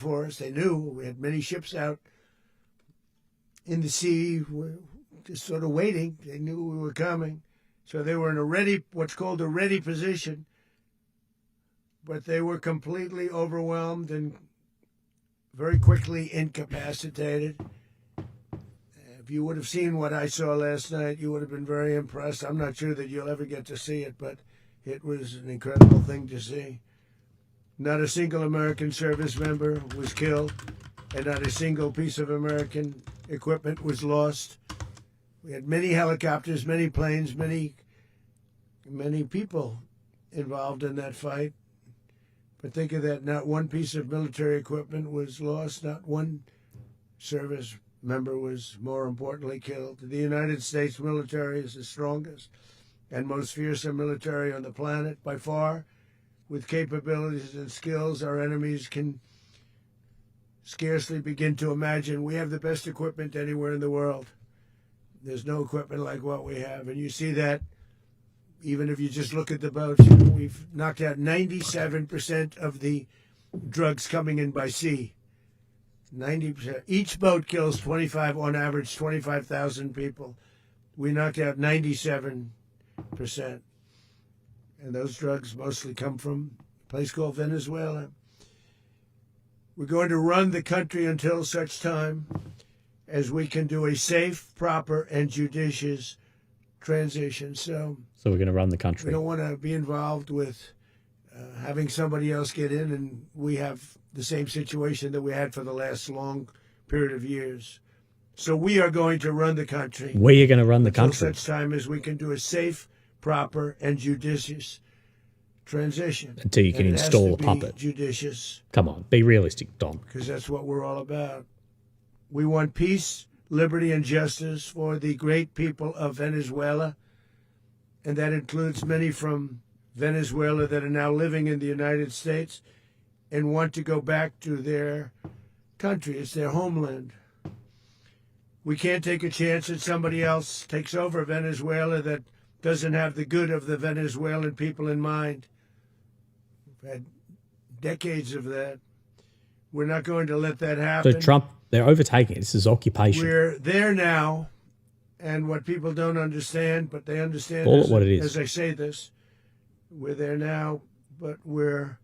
for us. They knew we had many ships out in the sea, just sort of waiting. They knew we were coming. So they were in what's called a ready position. But they were completely overwhelmed and very quickly incapacitated. If you would have seen what I saw last night, you would have been very impressed. I'm not sure that you'll ever get to see it, but it was an incredible thing to see. Not a single American service member was killed, and not a single piece of American equipment was lost. We had many helicopters, many planes, many people involved in that fight. But think of that, not one piece of military equipment was lost, not one service member was, more importantly, killed. The United States military is the strongest and most fearsome military on the planet by far. With capabilities and skills our enemies can scarcely begin to imagine. We have the best equipment anywhere in the world. There's no equipment like what we have. And you see that even if you just look at the boats. We've knocked out 97% of the drugs coming in by sea. 90%. Each boat kills on average, 25,000 people. We knocked out 97%. And those drugs mostly come from a place called Venezuela. We're going to run the country until such time as we can do a safe, proper, and judicious transition. So we're going to run the country. We don't want to be involved with having somebody else get in, and we have the same situation that we had for the last long period of years. So we are going to run the country. We are going to run the country until such time as we can do a safe, proper, and judicious transition. Until you can install a puppet. Judicious. Come on, be realistic, Don. Because that's what we're all about. We want peace, liberty, and justice for the great people of Venezuela, and that includes many from Venezuela that are now living in the United States and want to go back to their country. It's their homeland. We can't take a chance that somebody else takes over Venezuela that doesn't have the good of the Venezuelan people in mind. We've had decades of that. We're not going to let that happen. So Trump, they're overtaking it. This is occupation. We're there now, and what people don't understand, but they understand what it is. As I say this, we're there now, but we're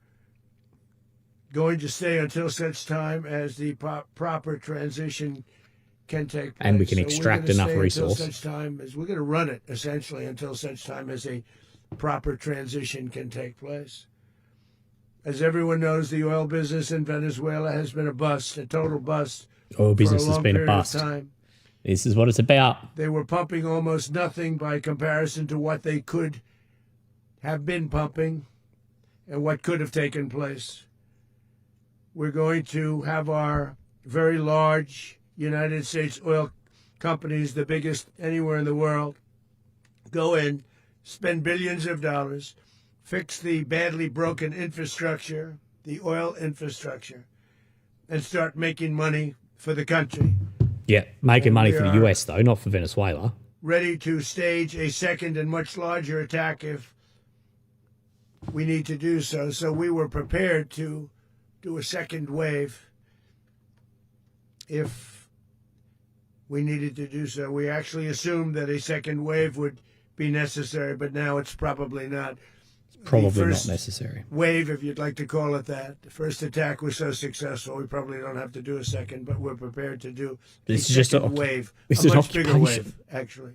going to stay until such time as the proper transition can take place. And we can extract enough resource. Until such time as we're going to run it, essentially, until such time as a proper transition can take place. As everyone knows, the oil business in Venezuela has been a bust, a total bust. Oil business has been a bust. This is what it's about. They were pumping almost nothing by comparison to what they could have been pumping and what could have taken place. We're going to have our very large United States oil companies, the biggest anywhere in the world, go in, spend billions of dollars, fix the badly broken infrastructure, the oil infrastructure, and start making money for the country. Yeah, making money for the U.S., though, not for Venezuela. Ready to stage a second and much larger attack if we need to do so. So we were prepared to do a second wave if we needed to do so. We actually assumed that a second wave would be necessary, but now it's probably not. Probably not necessary. Wave, if you'd like to call it that. The first attack was so successful, we probably don't have to do a second, but we're prepared to do this a second wave. This a is much bigger wave, actually.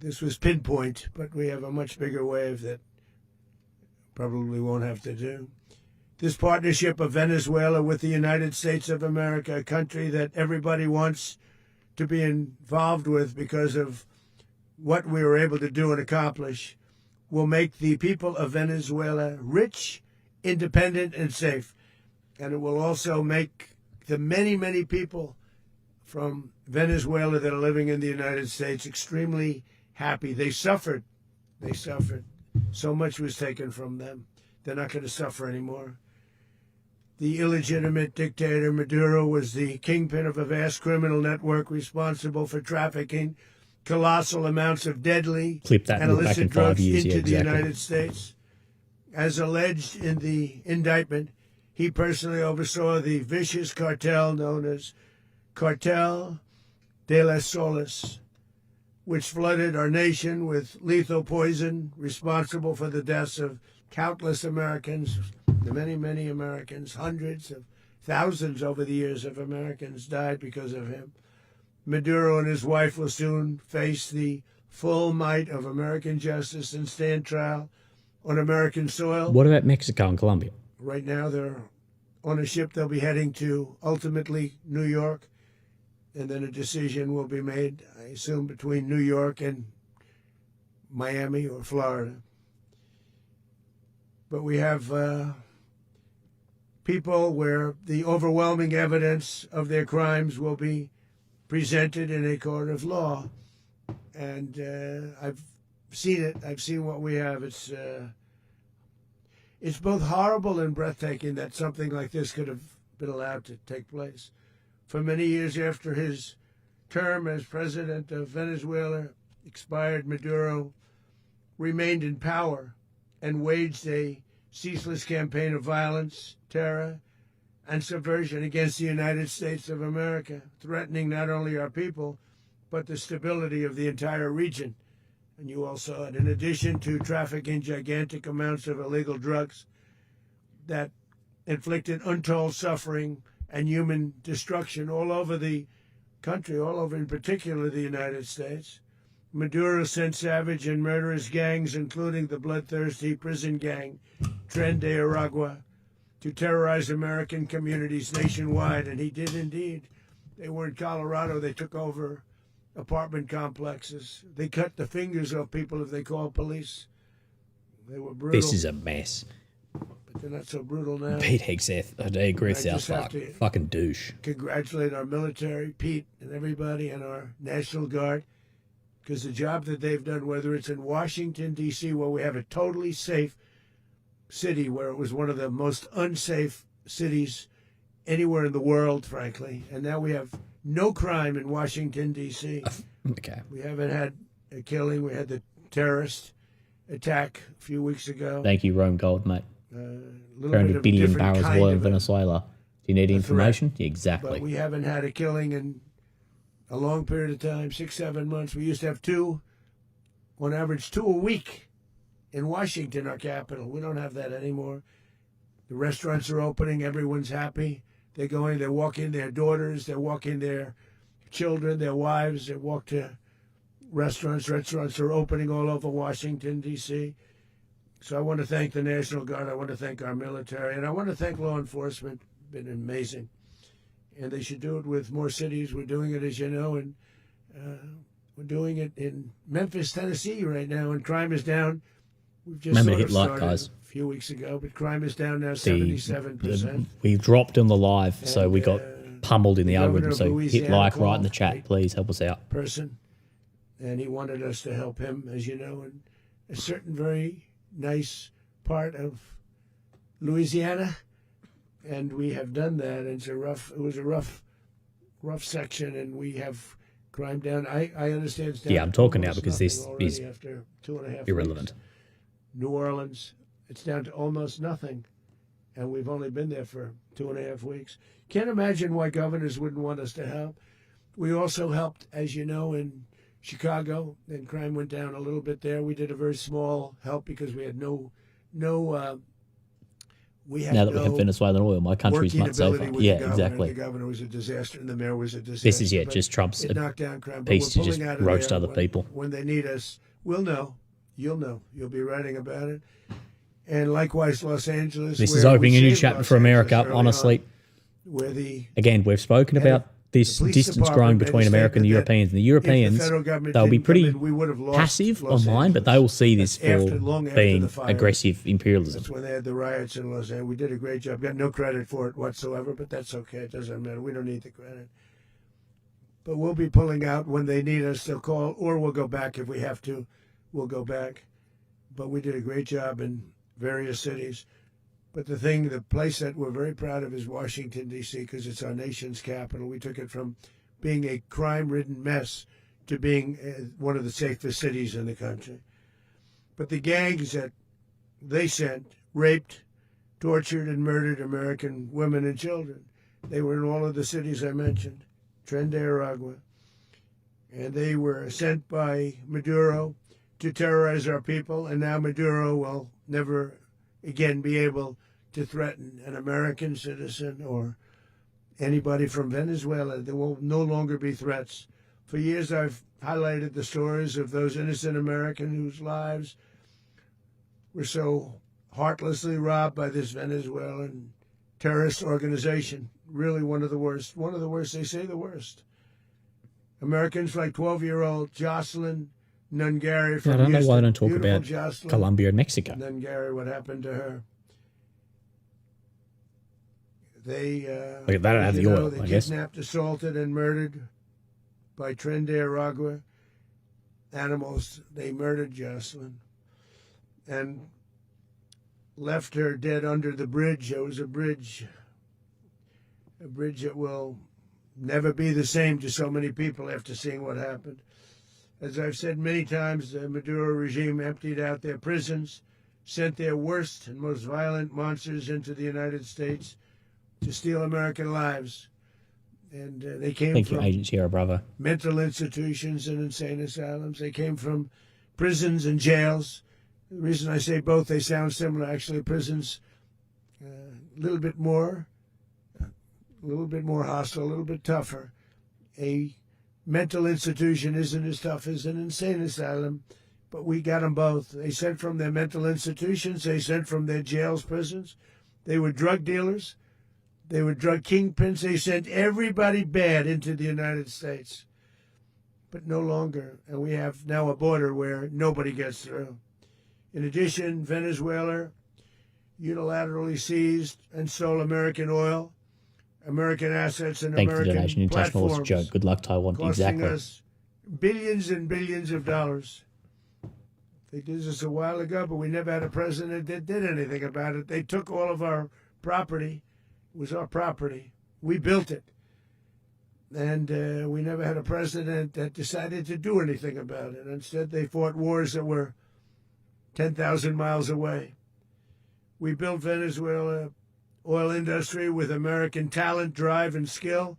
This was pinpoint, but we have a much bigger wave that probably won't have to do. This partnership of Venezuela with the United States of America, a country that everybody wants to be involved with because of what we were able to do and accomplish, will make the people of Venezuela rich, independent, and safe. And it will also make the many, many people from Venezuela that are living in the United States extremely happy. They suffered. They suffered. So much was taken from them. They're not going to suffer anymore. The illegitimate dictator Maduro was the kingpin of a vast criminal network responsible for trafficking colossal amounts of deadly and illicit drugs into the United States. As alleged in the indictment, He personally oversaw the vicious cartel known as Cartel de las Solas, which flooded our nation with lethal poison, responsible for the deaths of countless Americans, many, many Americans. Hundreds of thousands over the years of Americans died because of him. Maduro and his wife will soon face the full might of American justice and stand trial on American soil. What about Mexico and Colombia? Right now they're on a ship. They'll be heading to, ultimately, New York. And then a decision will be made, I assume, between New York and Miami or Florida. But we have people where the overwhelming evidence of their crimes will be presented in a court of law. And I've seen it. I've seen what we have. It's both horrible and breathtaking that something like this could have been allowed to take place. For many years after his term as president of Venezuela expired, Maduro remained in power and waged a ceaseless campaign of violence, terror, and subversion against the United States of America, threatening not only our people, but the stability of the entire region. And you all saw it. In addition to trafficking gigantic amounts of illegal drugs that inflicted untold suffering and human destruction all over the country, all over in particular the United States, Maduro sent savage and murderous gangs, including the bloodthirsty prison gang Tren de Aragua, to terrorize American communities nationwide. And he did indeed. They were in Colorado. They took over apartment complexes. They cut the fingers off people if they called police. They were brutal. This is a mess. But they're not so brutal now. Pete Hegseth, I agree with South Park. Fucking douche. Congratulate our military, Pete, and everybody, and our National Guard, because the job that they've done, whether it's in Washington, D.C., where we have a totally safe city, where it was one of the most unsafe cities anywhere in the world, frankly, and now we have no crime in Washington, D.C. Okay. We haven't had a killing. We had the terrorist attack a few weeks ago. Thank you, Rome Gold, mate. 300 billion barrels of oil in Venezuela. Do you need information? Threat. Exactly. But we haven't had a killing in a long period of time, 6-7 months. We used to have two, on average, 2 a week in Washington, our capital. We don't have that anymore. The restaurants are opening. Everyone's happy. They're going, they're walking their daughters, they're walking their children, their wives. They walk to restaurants. Restaurants are opening all over Washington, D.C. So I want to thank the National Guard. I want to thank our military. And I want to thank law enforcement. Been amazing. And they should do it with more cities. We're doing it, as you know, and we're doing it in Memphis, Tennessee right now, and crime is down. We've just Remember to sort hit of like, started guys. A few weeks ago, but crime is down now 77%. We dropped on the live, so we got pummeled in the algorithm. So hit Louisiana like right in the chat, please. Help us out. Person, and he wanted us to help him, as you know, in a certain very nice part of Louisiana, and we have done that. And it was a rough section, and we have crime down. I understand it's down. Yeah, I'm talking now because this is after 2.5 irrelevant. weeks. New Orleans, it's down to almost nothing, and we've only been there for 2.5 weeks. Can't imagine why governors wouldn't want us to help. We also helped, as you know, in Chicago, and crime went down a little bit there. We did a very small help because we had no we had now that we have Venezuelan oil, my country's much safer. Yeah, exactly. The governor was a disaster, and the mayor was a disaster. This is just Trump's piece to just roast other people. When they need us, we'll know. You'll know. You'll be writing about it. And likewise, Los Angeles. This is opening a new chapter for America, honestly. Again, we've spoken about this distance growing between America and the Europeans. And the Europeans, they'll be pretty passive online, but they will see this for being aggressive imperialism. That's when they had the riots in Los Angeles. We did a great job. Got no credit for it whatsoever, but that's okay. It doesn't matter. We don't need the credit. But we'll be pulling out when they need us. They'll call, or we'll go back if we have to. We'll go back. But we did a great job in various cities. But the place that we're very proud of is Washington, D.C., because it's our nation's capital. We took it from being a crime-ridden mess to being one of the safest cities in the country. But the gangs that they sent raped, tortured and murdered American women and children. They were in all of the cities I mentioned, Tren de Aragua. And they were sent by Maduro to terrorize our people, and now Maduro will never again be able to threaten an American citizen or anybody from Venezuela. There will no longer be threats. For years I've highlighted the stories of those innocent Americans whose lives were so heartlessly robbed by this Venezuelan terrorist organization. Really one of the worst. One of the worst, they say the worst. Americans like 12-year-old Jocelyn Nungari from I don't know Houston. why I don't talk about Jocelyn Colombia and Mexico. Nungari, what happened to her? They Look, they don't have the oil, they I guess. kidnapped, assaulted, and murdered by Tren de Aragua animals. They murdered Jocelyn and left her dead under the bridge. It was a bridge that will never be the same to so many people after seeing what happened. As I've said many times, the Maduro regime emptied out their prisons, sent their worst and most violent monsters into the United States to steal American lives. And they came Thank from you, Agent Sierra Bravo. mental institutions and insane asylums. They came from prisons and jails. The reason I say both, they sound similar. Actually, prisons a little bit more hostile, a little bit tougher. A mental institution isn't as tough as an insane asylum, but we got them both. They sent from their mental institutions. They sent from their jails, prisons. They were drug dealers. They were drug kingpins. They sent everybody bad into the United States, but no longer. And we have now a border where nobody gets through. In addition, Venezuela unilaterally seized and stole American oil, American assets, and Thank you, American donation. International platforms, Joe. Good luck, Taiwan. costing Exactly. us billions and billions of dollars. They did this a while ago, but we never had a president that did anything about it. They took all of our property. It was our property. We built it. And we never had a president that decided to do anything about it. Instead, they fought wars that were 10,000 miles away. We built Venezuela oil industry with American talent, drive, and skill,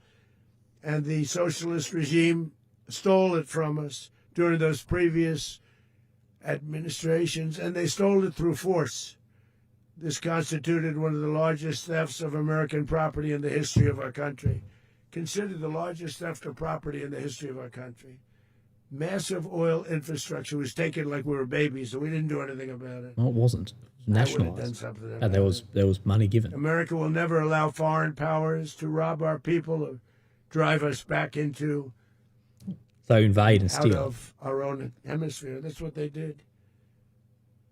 and the socialist regime stole it from us during those previous administrations, and they stole it through force. This constituted one of the largest thefts of American property in the history of our country. Considered the largest theft of property in the history of our country. Massive oil infrastructure was taken like we were babies, and we didn't do anything about it. No, it wasn't. It was I would have done nationalized. something about And there was money given. America will never allow foreign powers to rob our people or drive us back into So invade and out steal. of our own hemisphere. That's what they did.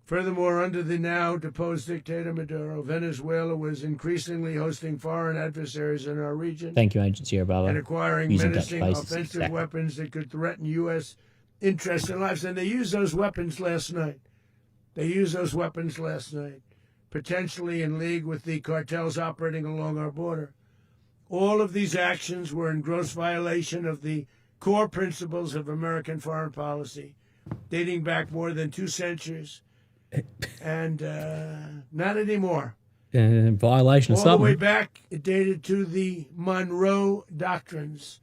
Furthermore, under the now deposed dictator Maduro, Venezuela was increasingly hosting foreign adversaries in our region Thank you, Agent Sierra Bravo. and acquiring Using Dutch menacing bases, offensive exactly. weapons that could threaten U.S. interests and lives. And they used those weapons last night. Potentially in league with the cartels operating along our border. All of these actions were in gross violation of the core principles of American foreign policy, dating back more than 2 centuries. And not anymore. Violation of All the something. way back, it dated to the Monroe Doctrines.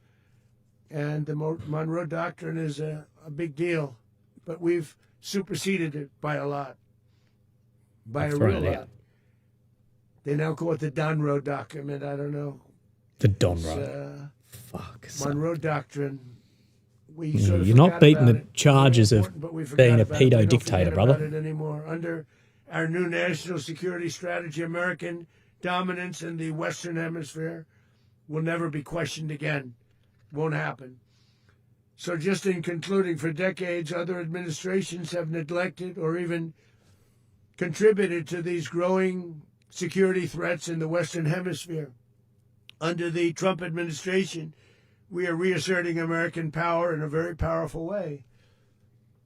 And the Monroe Doctrine is a big deal. But we've superseded it by a lot. By a real lot. They now call it the Monroe Document. I don't know. The Don Road. Fuck. Monroe Doctrine. You're not beating the charges of being a pedo dictator, brother. It anymore. Under our new national security strategy, American dominance in the Western Hemisphere will never be questioned again. Won't happen. So just in concluding, for decades, other administrations have neglected or even contributed to these growing security threats in the Western Hemisphere. Under the Trump administration, we are reasserting American power in a very powerful way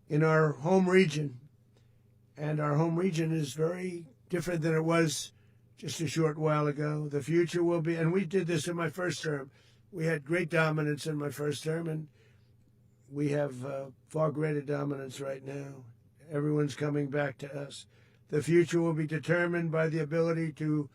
in our home region. And our home region is very different than it was just a short while ago. The future will be, and we did this in my first term. We had great dominance in my first term, and we have far greater dominance right now. Everyone's coming back to us. The future will be determined by the ability to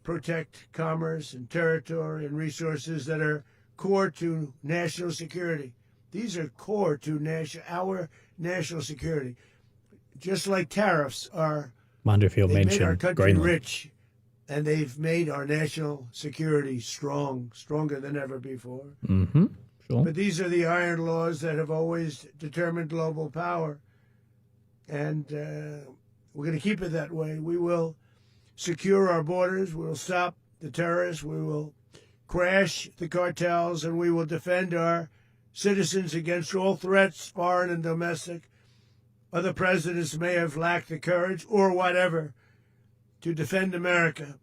protect commerce and territory and resources that are core to national security. These are core to our national security. Just like tariffs are, Wonder they've made our country Greenland. rich, and they've made our national security stronger than ever before. Mm-hmm. Sure. But these are the iron laws that have always determined global power, and we're going to keep it that way. We will secure our borders. We will stop the terrorists. We will crash the cartels, and we will defend our citizens against all threats, foreign and domestic. Other presidents may have lacked the courage or whatever to defend America,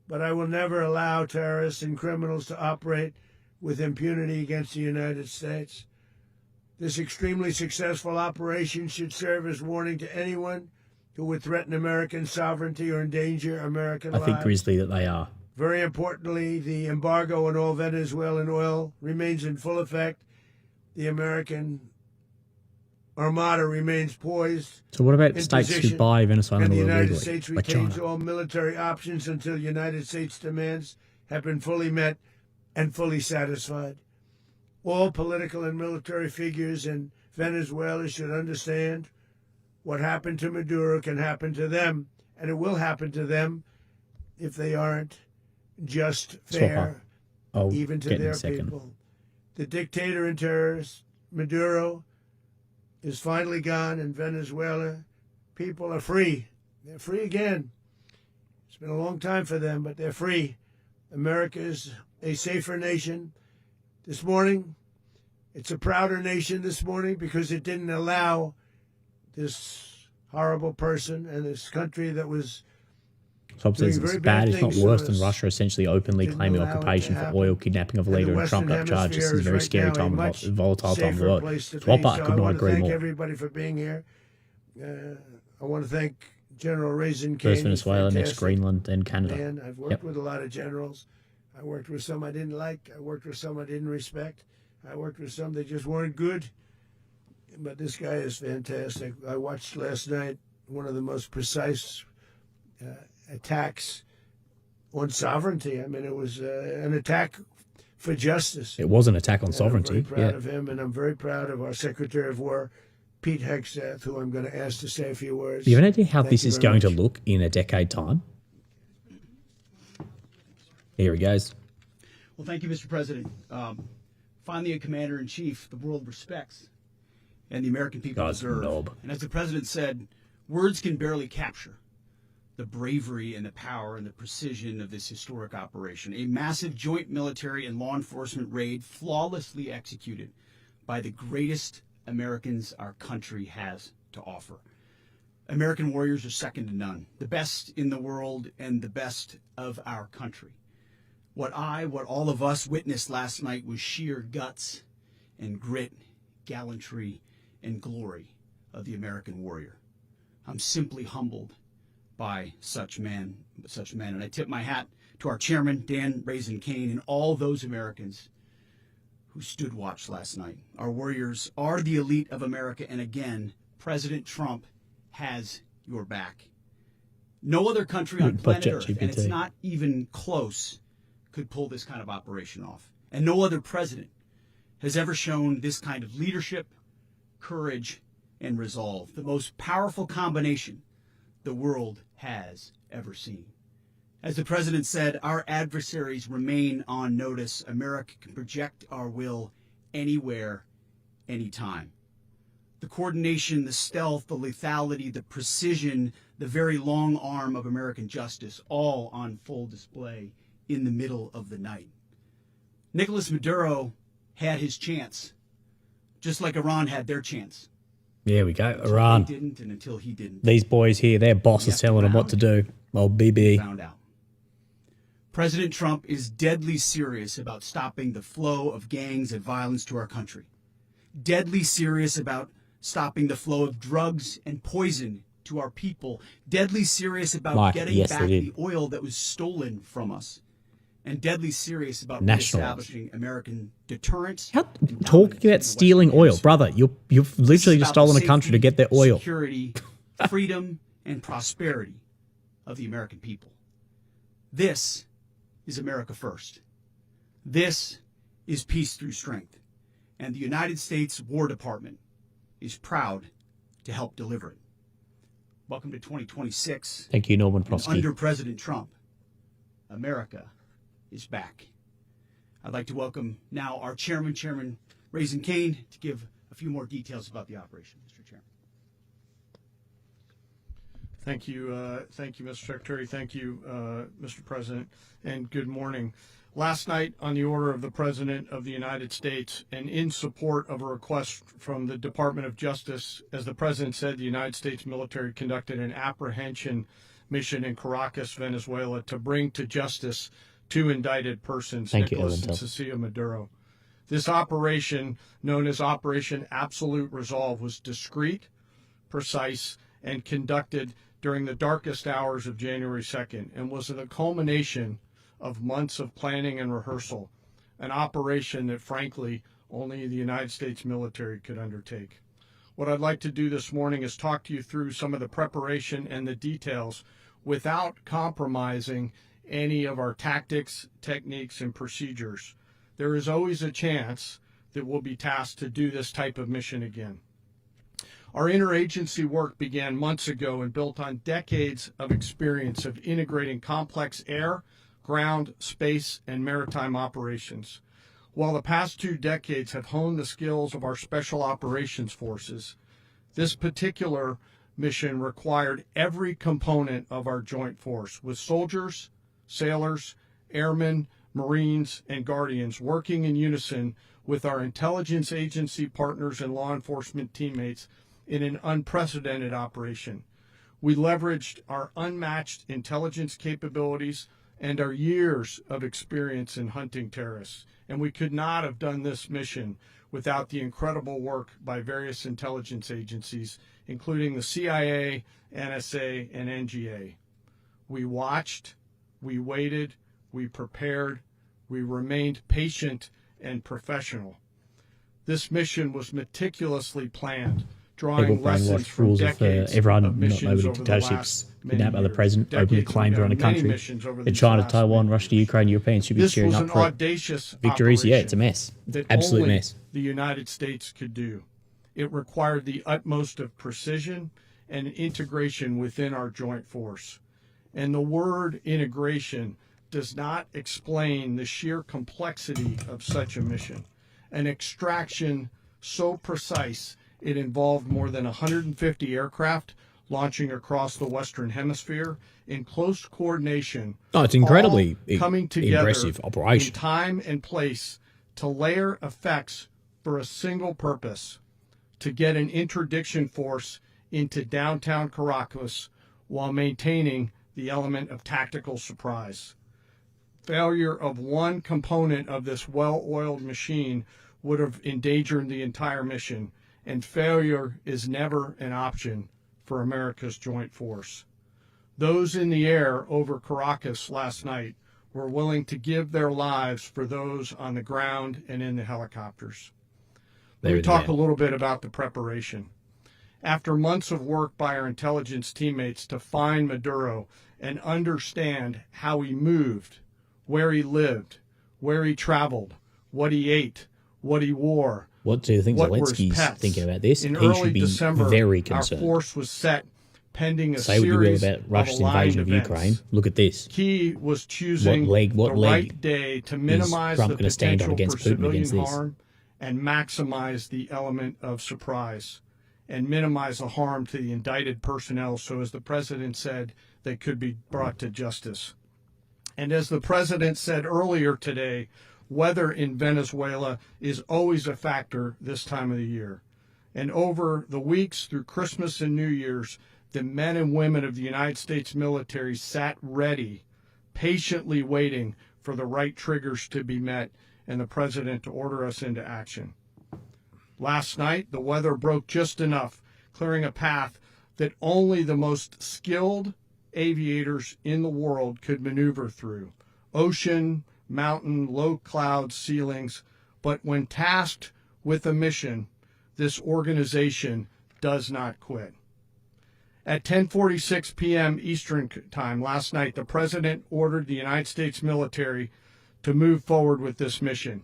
but I will never allow terrorists and criminals to operate with impunity against the United States. This extremely successful operation should serve as warning to anyone who would threaten American sovereignty or endanger American lives. I think, Grizzly, that they are. Very importantly, the embargo on all Venezuelan oil remains in full effect. The American Armada remains poised. So what about states who buy Venezuelan oil legally? And the United legally, States like retains China? all military options until United States demands have been fully met and fully satisfied. All political and military figures in Venezuela should understand what happened to Maduro can happen to them, and it will happen to them if they aren't just fair, even to their people. The dictator and terrorist, Maduro, is finally gone, and Venezuela people are free. They're free again. It's been a long time for them, but they're free. America is a safer nation. This morning, it's a prouder nation this morning because it didn't allow this horrible person and this country that was So says it's bad. It's not worse than Russia essentially openly claiming occupation for oil, kidnapping of a leader, and Trump got charged. This is a very scary time, volatile time in the world. Swap, I could not agree more. I want to thank everybody for being here. I want to thank General Raisin Kane. First Venezuela, next Greenland, then Canada. And I've worked with a lot of generals. I worked with some I didn't like. I worked with some I didn't respect. I worked with some that just weren't good. But this guy is fantastic. I watched last night one of the most precise attacks on sovereignty. I mean, it was an attack for justice. It was an attack on sovereignty. I'm very proud of him, and I'm very proud of our Secretary of War, Pete Hegseth, who I'm going to ask to say a few words. Do you have any idea how this is going to look in a decade time? Here he goes. Well, thank you, Mr. President. Finally, a commander-in-chief the world respects and the American people deserve. And as the president said, words can barely capture the bravery and the power and the precision of this historic operation. A massive joint military and law enforcement raid flawlessly executed by the greatest Americans our country has to offer. American warriors are second to none, the best in the world and the best of our country. What all of us witnessed last night was sheer guts and grit, gallantry, and glory of the American warrior. I'm simply humbled by such men. And I tip my hat to our chairman, Dan Raisin Kane, and all those Americans who stood watch last night. Our warriors are the elite of America, and again, President Trump has your back. No other country on planet Earth, and it's not even close, could pull this kind of operation off. And no other president has ever shown this kind of leadership, courage, and resolve. The most powerful combination the world has ever seen. As the president said, our adversaries remain on notice. America can project our will anywhere, anytime. The coordination, the stealth, the lethality, the precision, the very long arm of American justice, all on full display in the middle of the night. Nicolas Maduro had his chance, just like Iran had their chance. There we go, until Iran. They didn't, and until he didn't. These boys here, their boss is telling them what to do. Old BB. Found out. President Trump is deadly serious about stopping the flow of gangs and violence to our country. Deadly serious about stopping the flow of drugs and poison to our people. Deadly serious about getting back the oil that was stolen from us. And deadly serious about reestablishing American deterrence. Talking about stealing oil, brother, you've literally just stolen a country to get their oil. Security, freedom, and prosperity of the American people. This is America first. This is peace through strength. And the United States War Department is proud to help deliver it. Welcome to 2026. Thank you, Norman Prosky. Under President Trump, America is back. I'd like to welcome now our chairman, Chairman Raising Cane, to give a few more details about the operation. Mr. Chairman. Thank you, Mr. Secretary. Thank you, Mr. President, and good morning. Last night, on the order of the President of the United States and in support of a request from the Department of Justice, as the President said, the United States military conducted an apprehension mission in Caracas, Venezuela, to bring to justice two indicted persons, Nicolas and Cecilia Maduro. This operation, known as Operation Absolute Resolve, was discreet, precise, and conducted during the darkest hours of January 2nd and was the culmination of months of planning and rehearsal, an operation that, frankly, only the United States military could undertake. What I'd like to do this morning is talk to you through some of the preparation and the details without compromising any of our tactics, techniques, and procedures. There is always a chance that we'll be tasked to do this type of mission again. Our interagency work began months ago and built on decades of experience of integrating complex air, ground, space, and maritime operations. While the past 2 decades have honed the skills of our special operations forces, this particular mission required every component of our joint force, with soldiers, sailors, airmen, Marines, and Guardians working in unison with our intelligence agency partners and law enforcement teammates in an unprecedented operation. We leveraged our unmatched intelligence capabilities and our years of experience in hunting terrorists, and we could not have done this mission without the incredible work by various intelligence agencies, including the CIA, NSA, and NGA. We watched, we waited, we prepared, we remained patient and professional. This mission was meticulously planned, drawing lessons from decades of missions over the last kidnapped by the president, openly claimed to run a country. In China, Taiwan, Russia, Ukraine, Europeans should be cheering up for it. Victories, yeah, it's a mess. Absolute mess. The United States could do. It required the utmost of precision and integration within our joint force. And the word integration does not explain the sheer complexity of such a mission. An extraction so precise it involved more than 150 aircraft launching across the Western Hemisphere in close coordination. Oh, it's incredibly coming together impressive operation. In time and place to layer effects for a single purpose, to get an interdiction force into downtown Caracas while maintaining the element of tactical surprise. Failure of one component of this well-oiled machine would have endangered the entire mission, and failure is never an option for America's joint force. Those in the air over Caracas last night were willing to give their lives for those on the ground and in the helicopters. Let me talk a little bit about the preparation. After months of work by our intelligence teammates to find Maduro and understand how he moved, where he lived, where he traveled, what he ate, what he wore, what do you think Zelensky's thinking about this? In he early should be December, very concerned. Our force was set pending a Say what you will series about Russia's of invasion of events. Ukraine. Look at this. Key was choosing the right day to minimize the potential for civilian harm and maximize the element of surprise and minimize the harm to the indicted personnel so, as the President said, they could be brought to justice. And as the President said earlier today, weather in Venezuela is always a factor this time of the year. And over the weeks through Christmas and New Year's, the men and women of the United States military sat ready, patiently waiting for the right triggers to be met and the President to order us into action. Last night, the weather broke just enough, clearing a path that only the most skilled aviators in the world could maneuver through. Ocean, mountain, low cloud ceilings, but when tasked with a mission, this organization does not quit. At 10:46 p.m. Eastern Time last night, the President ordered the United States military to move forward with this mission.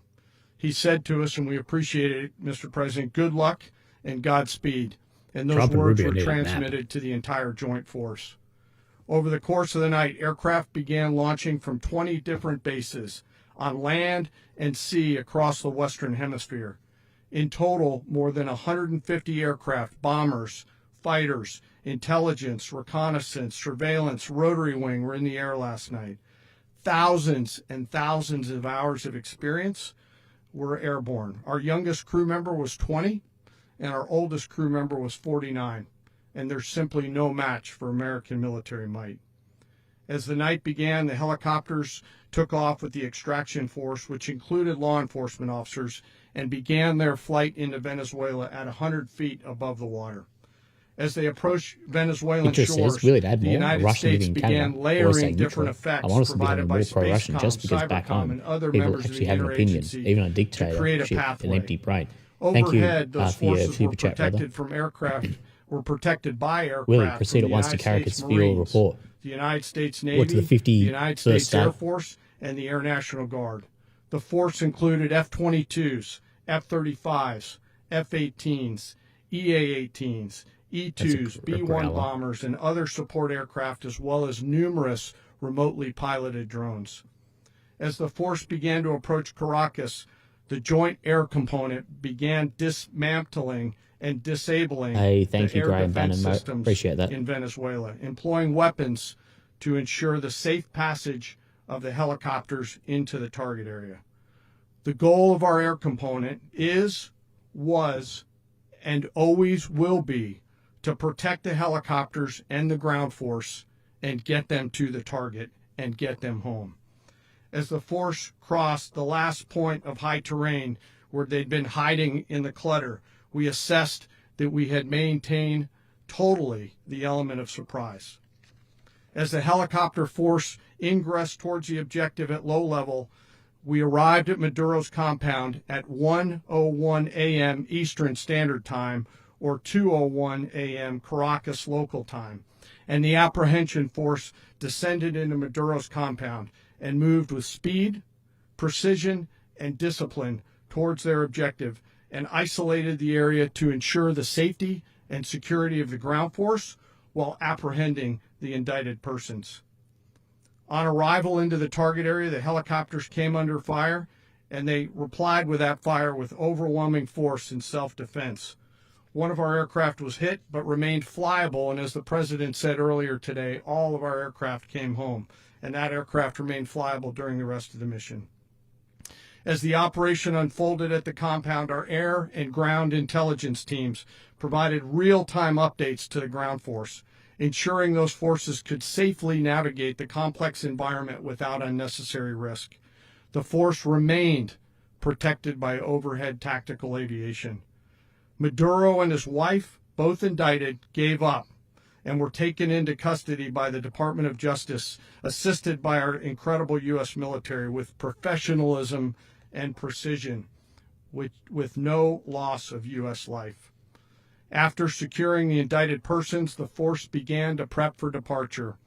He said to us, and we appreciate it, Mr. President, good luck and Godspeed. And those words were transmitted to the entire Joint Force. Over the course of the night, aircraft began launching from 20 different bases on land and sea across the Western Hemisphere. In total, more than 150 aircraft, bombers, fighters, intelligence, reconnaissance, surveillance, rotary wing were in the air last night. Thousands and thousands of hours of experience were airborne. Our youngest crew member was 20, and our oldest crew member was 49, and there's simply no match for American military might. As the night began, the helicopters took off with the extraction force, which included law enforcement officers, and began their flight into Venezuela at 100 feet above the water. As they approached Venezuelan shores, the United States began layering different effects provided by Spacecom, Cybercom, and other members of the interagency to create a pathway. Overhead, those forces were protected from aircraft, were protected by aircraft from the United States Marines, the United States Navy, the United States Air Force, and the Air National Guard. The force included F-22s, F-35s, F-18s, EA-18s, E-2s, B-1 bombers, and other support aircraft, as well as numerous remotely piloted drones. As the force began to approach Caracas, the Joint Air Component began dismantling and disabling the air defense systems in Venezuela, employing weapons to ensure the safe passage of the helicopters into the target area. The goal of our air component is, was, and always will be to protect the helicopters and the ground force and get them to the target and get them home. As the force crossed the last point of high terrain where they'd been hiding in the clutter, we assessed that we had maintained totally the element of surprise. As the helicopter force ingressed towards the objective at low level, we arrived at Maduro's compound at 1:01 a.m. Eastern Standard Time, or 2:01 a.m. Caracas local time, and the apprehension force descended into Maduro's compound and moved with speed, precision, and discipline towards their objective, and isolated the area to ensure the safety and security of the ground force while apprehending the indicted persons. On arrival into the target area, the helicopters came under fire, and they replied with that fire with overwhelming force in self-defense. One of our aircraft was hit, but remained flyable, and as the President said earlier today, all of our aircraft came home, and that aircraft remained flyable during the rest of the mission. As the operation unfolded at the compound, our air and ground intelligence teams provided real-time updates to the ground force, ensuring those forces could safely navigate the complex environment without unnecessary risk. The force remained protected by overhead tactical aviation. Maduro and his wife, both indicted, gave up and were taken into custody by the Department of Justice, assisted by our incredible U.S. military with professionalism and precision, with no loss of U.S. life. After securing the indicted persons, the force began to prep for departure.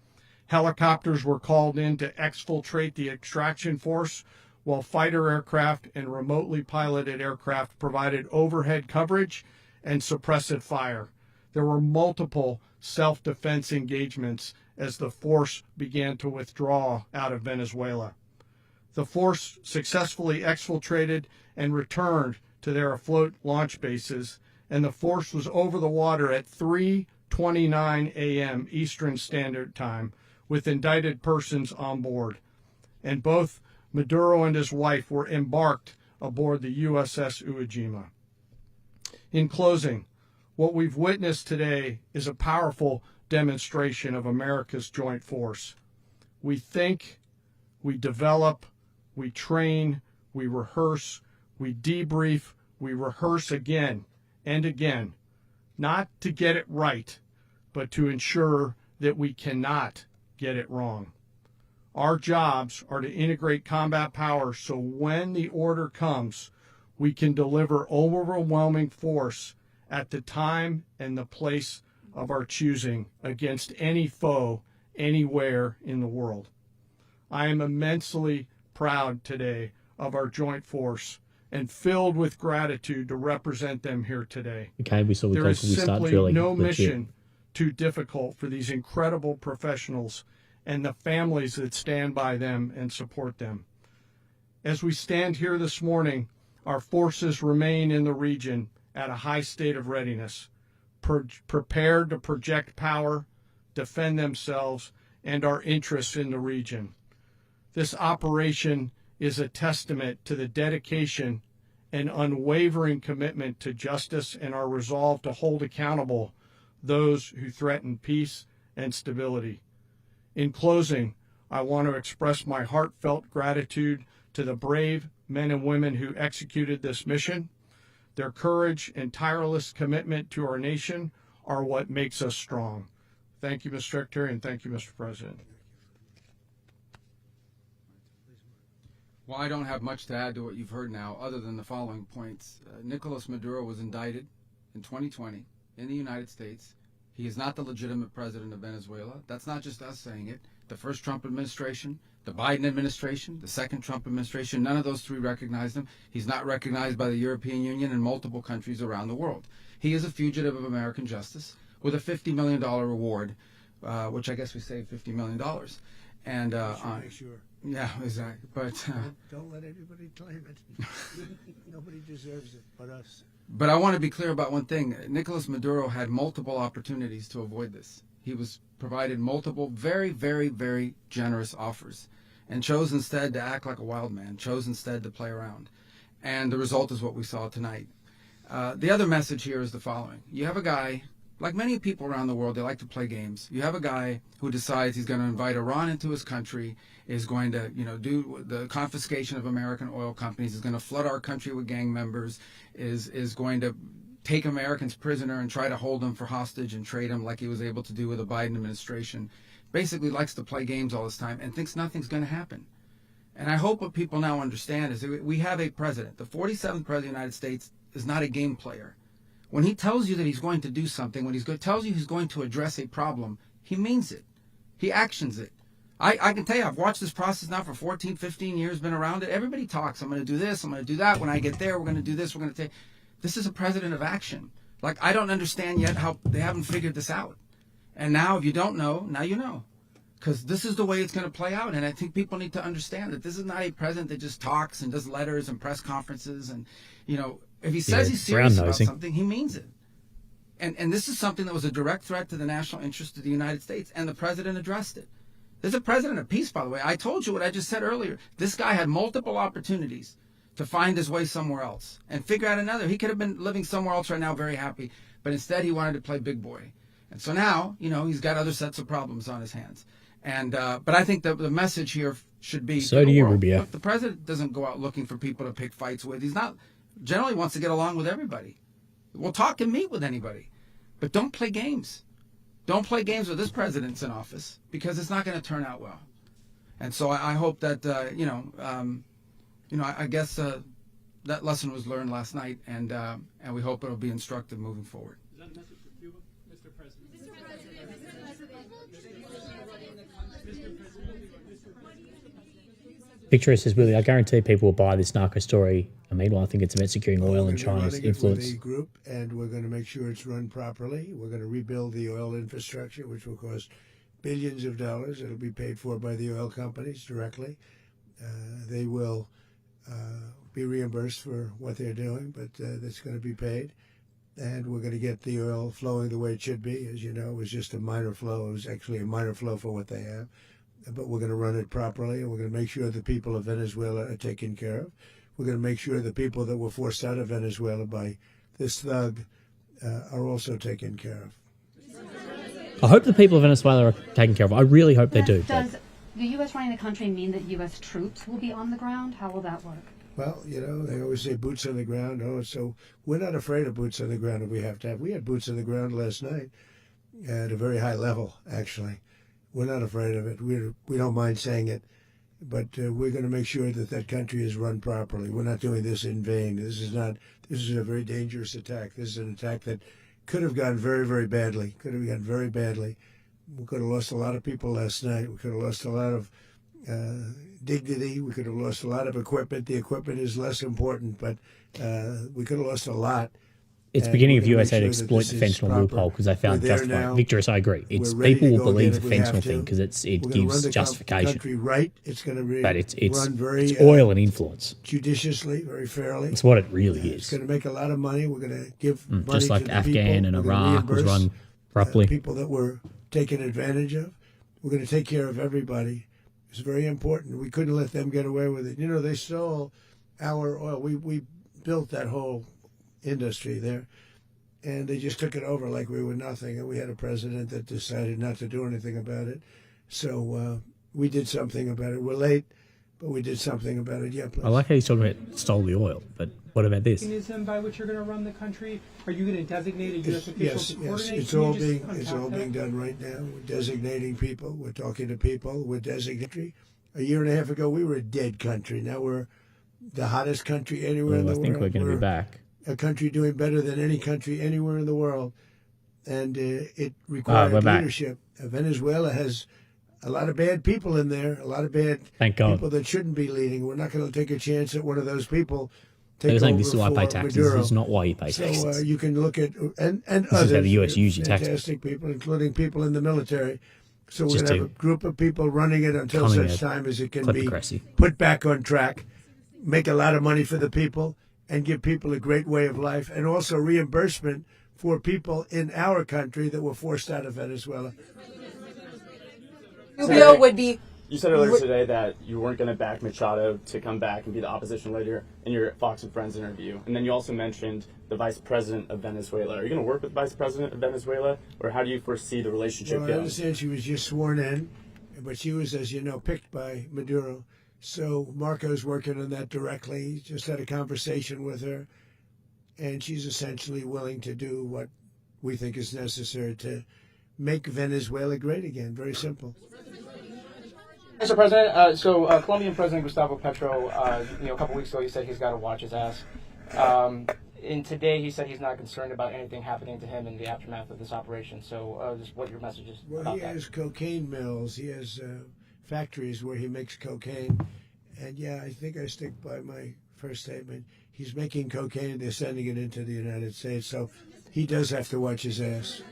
Helicopters were called in to exfiltrate the extraction force, while fighter aircraft and remotely piloted aircraft provided overhead coverage and suppressive fire. There were multiple self-defense engagements as the force began to withdraw out of Venezuela. The force successfully exfiltrated and returned to their afloat launch bases, and the force was over the water at 3:29 a.m. Eastern Standard Time with indicted persons on board. And both Maduro and his wife were embarked aboard the USS Iwo Jima. In closing, what we've witnessed today is a powerful demonstration of America's joint force. We think, we develop, we train, we rehearse, we debrief, we rehearse again and again, not to get it right, but to ensure that we cannot get it wrong. Our jobs are to integrate combat power so when the order comes, we can deliver overwhelming force at the time and the place of our choosing against any foe anywhere in the world. I am immensely proud today of our joint force and filled with gratitude to represent them here today. Okay, we saw There is we start simply drilling. no Legit. mission too difficult for these incredible professionals and the families that stand by them and support them. As we stand here this morning, our forces remain in the region at a high state of readiness, prepared to project power, defend themselves, and our interests in the region. This operation is a testament to the dedication and unwavering commitment to justice and our resolve to hold accountable those who threaten peace and stability. In closing, I want to express my heartfelt gratitude to the brave men and women who executed this mission. Their courage and tireless commitment to our nation are what makes us strong. Thank you, Mr. Secretary, and thank you, Mr. President. Well, I don't have much to add to what you've heard now, other than the following points. Nicolas Maduro was indicted in 2020 in the United States. He is not the legitimate president of Venezuela. That's not just us saying it. The first Trump administration, the Biden administration, the second Trump administration, none of those three recognized him. He's not recognized by the European Union and multiple countries around the world. He is a fugitive of American justice with a $50 million reward, which I guess we saved $50 million. And make sure. Yeah, exactly. But don't let anybody claim it. Nobody deserves it but us. But I want to be clear about one thing. Nicolas Maduro had multiple opportunities to avoid this. He was provided multiple very, very, very generous offers and chose instead to act like a wild man, chose instead to play around. And the result is what we saw tonight. The other message here is the following. You have a guy, like many people around the world, they like to play games. You have a guy who decides he's going to invite Iran into his country, is going to, do the confiscation of American oil companies, is going to flood our country with gang members, is going to take Americans prisoner and try to hold them for hostage and trade them like he was able to do with the Biden administration. Basically likes to play games all this time and thinks nothing's going to happen. And I hope what people now understand is that we have a president. The 47th president of the United States is not a game player. When he tells you that he's going to do something, when tells you he's going to address a problem, he means it. He actions it. I can tell you, I've watched this process now for 14, 15 years, been around it. Everybody talks. I'm going to do this. I'm going to do that. When I get there, we're going to do this. We're going to take. This is a president of action. Like, I don't understand yet how they haven't figured this out. And now, if you don't know, now you know. Because this is the way it's going to play out. And I think people need to understand that this is not a president that just talks and does letters and press conferences. And, if he says he's serious about something, he means it. And this is something that was a direct threat to the national interest of the United States. And the president addressed it. There's a president of peace, by the way. I told you what I just said earlier. This guy had multiple opportunities to find his way somewhere else and figure out another. He could have been living somewhere else right now, very happy. But instead, he wanted to play big boy. And so now, he's got other sets of problems on his hands. And but I think the message here should be, so do you, Rubio. Look, the president doesn't go out looking for people to pick fights with. He's not generally wants to get along with everybody. We'll talk and meet with anybody. But don't play games. Don't play games with this president's in office, because it's not going to turn out well. And so I hope that, I guess that lesson was learned last night, and we hope it'll be instructive moving forward. Is that a message for Cuba, Mr. President? Victoria says, Willie, I guarantee people will buy this narco story. And meanwhile, I think it's about securing oil and China's influence. With a group, and we're going to make sure it's run properly. We're going to rebuild the oil infrastructure, which will cost billions of dollars. It'll be paid for by the oil companies directly. They will be reimbursed for what they're doing, but that's going to be paid. And we're going to get the oil flowing the way it should be. As you know, it was just a minor flow. It was actually a minor flow for what they have. But we're going to run it properly, and we're going to make sure the people of Venezuela are taken care of. We're going to make sure the people that were forced out of Venezuela by this thug are also taken care of. I hope the people of Venezuela are taken care of. I really hope they do. Does the U.S. running the country mean that U.S. troops will be on the ground? How will that work? Well, they always say boots on the ground. So we're not afraid of boots on the ground if we have to have. We had boots on the ground last night at a very high level, actually. We're not afraid of it. We don't mind saying it. But we're going to make sure that that country is run properly. We're not doing this in vain. This is a very dangerous attack. This is an attack that could have gone very, very badly. Could have gone very badly. We could have lost a lot of people last night. We could have lost a lot of dignity. We could have lost a lot of equipment. The equipment is less important, but we could have lost a lot. It's beginning of USA to exploit the fentanyl loophole because they found justified. Victorious, I agree. It's people will believe the fentanyl thing because it gives justification. Country right. It's going to be but it's run very it's oil and influence. Judiciously, very fairly. It's what it really is. It's going to make a lot of money. We're going to give money just like to the Afghan people. and Iraq was run corruptly. People that were taken advantage of. We're going to take care of everybody. It's very important. We couldn't let them get away with it. You know, they stole our oil. We built that whole industry there. And they just took it over like we were nothing. And we had a president that decided not to do anything about it. So we did something about it. We're late, but we did something about it. Yeah, please. I like how he's talking about stole the oil, but what about this? Mechanism by which you're going to run the country? Are you going to designate a U.S. official to coordinate? Yes, it's all being done right now. We're designating people. We're talking to people. We're designating. A year and a half ago, we were a dead country. Now we're the hottest country anywhere in the world. I think we're going to be back. A country doing better than any country anywhere in the world. And it requires leadership. Venezuela has a lot of bad people in there, a lot of bad people that shouldn't be leading. We're not going to take a chance at one of those people. They're saying this is why I pay taxes. Maduro. This is not why you pay taxes. So you can look at, and this others, is how the U.S. uses taxes. Fantastic people, including people in the military. So we're going to have a group of people running it until such time as it can be put back on track, make a lot of money for the people, and give people a great way of life, and also reimbursement for people in our country that were forced out of Venezuela. Rubio would be. You said earlier today that you weren't going to back Machado to come back and be the opposition leader in your Fox and Friends interview. And then you also mentioned the vice president of Venezuela. Are you going to work with the vice president of Venezuela, or how do you foresee the relationship going? I understand she was just sworn in, but she was, as you know, picked by Maduro. So Marco's working on that directly. He just had a conversation with her, and she's essentially willing to do what we think is necessary to make Venezuela great again. Very simple. Mr. President, Colombian President Gustavo Petro, a couple weeks ago, he said he's got to watch his ass. And today he said he's not concerned about anything happening to him in the aftermath of this operation. So just what your message is about that. Well, he has cocaine mills. He has factories where he makes cocaine. And yeah, I think I stick by my first statement. He's making cocaine. They're sending it into the United States. So he does have to watch his ass.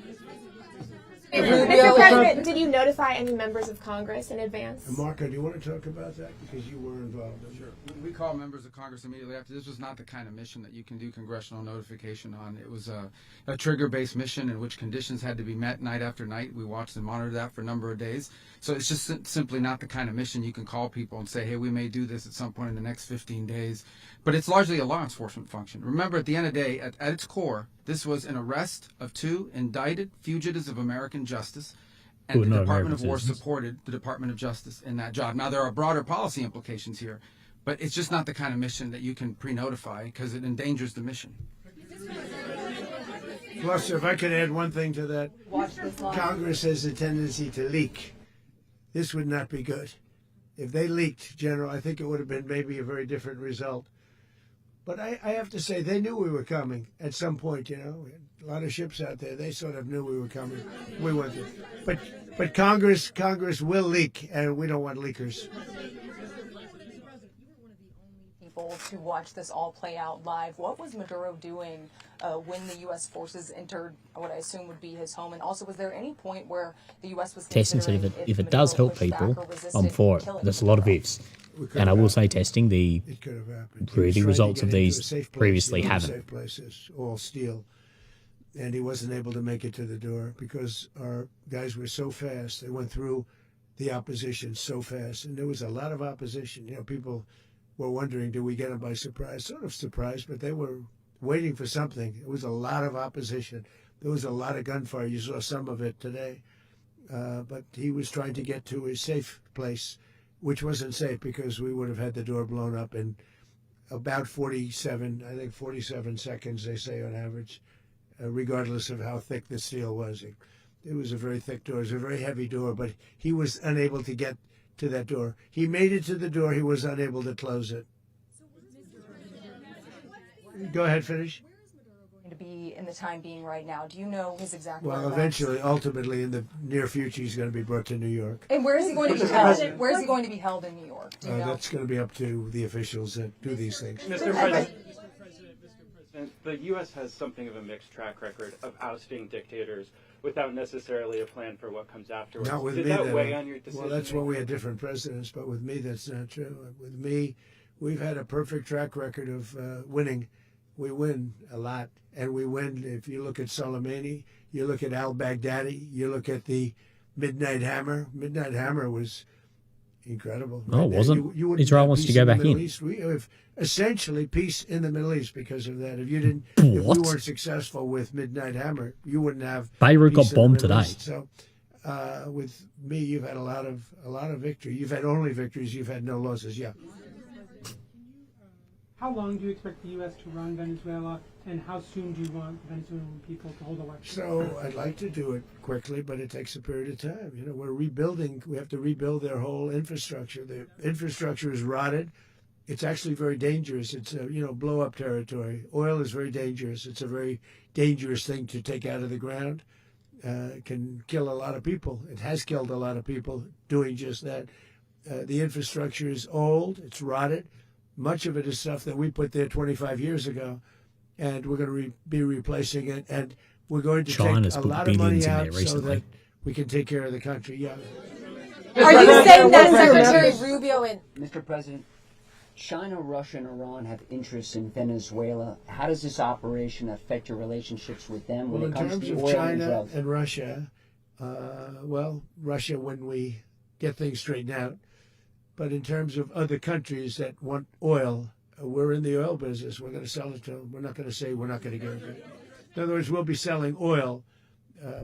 Mr. President, did you notify any members of Congress in advance? Marco, do you want to talk about that? Because you were involved in it. Sure. We called members of Congress immediately after. This was not the kind of mission that you can do congressional notification on. It was a trigger-based mission in which conditions had to be met night after night. We watched and monitored that for a number of days. So it's just simply not the kind of mission you can call people and say, hey, we may do this at some point in the next 15 days. But it's largely a law enforcement function. Remember, at the end of the day, at its core, this was an arrest of 2 indicted fugitives of American justice, and the Department of War supported the Department of Justice in that job. Now, there are broader policy implications here, but it's just not the kind of mission that you can pre-notify because it endangers the mission. Plus, if I could add one thing to that, Congress has a tendency to leak. This would not be good. If they leaked, General, I think it would have been maybe a very different result. But I have to say, they knew we were coming at some point, you know. A lot of ships out there, they sort of knew we were coming. We went there. But Congress will leak, and we don't want leakers. People to watch this all play out live. What was Maduro doing when the U.S. forces entered what I assume would be his home? And also, was there any point where the U.S. was testing? So if it does help people, I'm for it. There's a lot of ifs. And I will say testing, the results of these previously haven't. Safe places, all steel. And he wasn't able to make it to the door because our guys were so fast. They went through the opposition so fast. And there was a lot of opposition. You know, people were wondering, did we get them by surprise? Sort of surprised, but they were waiting for something. It was a lot of opposition. There was a lot of gunfire. You saw some of it today. But he was trying to get to his safe place, which wasn't safe because we would have had the door blown up in about 47 seconds, they say on average, regardless of how thick the steel was. It was a very thick door. It was a very heavy door, but he was unable to get to that door. He made it to the door. He was unable to close it. Go ahead, finish. To be in the the time being right now? Do you know his exact Well, whereabouts? eventually, ultimately, in the near future, he's going to be brought to New York. And where is he going to be held? Where is he going to be held in New York? Do you know? That's going to be up to the officials that do these things. Mr. President, the U.S. has something of a mixed track record of ousting dictators without necessarily a plan for what comes afterwards. Not with Did me. that weigh on your decision? Well, that's when we had different presidents, but with me, that's not true. With me, we've had a perfect track record of winning. We win a lot, and we win. If you look at Soleimani, you look at al-Baghdadi, you look at the Midnight Hammer. Midnight Hammer was incredible. Oh, Right? wasn't. You wouldn't Israel have wants to peace go in the back Middle in. East. We have essentially peace in the Middle East because of that. If you didn't, if we weren't successful with Midnight Hammer, you wouldn't have. Beirut got peace in the bombed Middle today. East. So, with me, you've had a lot of victory. You've had only victories. You've had no losses. Yeah. How long do you expect the U.S. to run Venezuela, and how soon do you want Venezuelan people to hold elections? So I'd like to do it quickly, but it takes a period of time. You know, we're rebuilding. We have to rebuild their whole infrastructure. The infrastructure is rotted. It's actually very dangerous. It's blow up territory. Oil is very dangerous. It's a very dangerous thing to take out of the ground. It can kill a lot of people. It has killed a lot of people doing just that. The infrastructure is old. It's rotted. Much of it is stuff that we put there 25 years ago, and we're going to be replacing it. And we're going to China's take a put lot of billions money in out there so recently. that we can take care of the country. Yeah. Are you saying that Secretary Rubio and Mr. President, China, Russia, and Iran have interests in Venezuela. How does this operation affect your relationships with them when Well, it in comes terms to of oil and China drugs? and Russia, Russia when we get things straightened out. But in terms of other countries that want oil, we're in the oil business. We're going to sell it to them. We're not going to say we're not going to give it. In other words, we'll be selling oil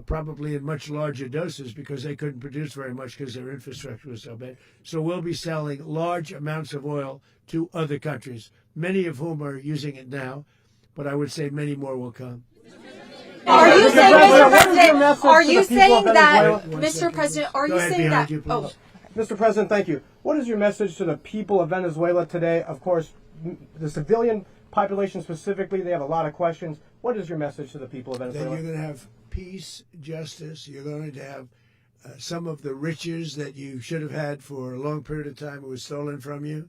probably in much larger doses because they couldn't produce very much because their infrastructure was so bad. So we'll be selling large amounts of oil to other countries, many of whom are using it now, but I would say many more will come. Are you saying, Mr. President, are you saying that, Mr. President, are you saying that, oh, Mr. President, thank you. What is your message to the people of Venezuela today? Of course, the civilian population specifically, they have a lot of questions. What is your message to the people of Venezuela? That you're going to have peace, justice. You're going to have some of the riches that you should have had for a long period of time. It was stolen from you.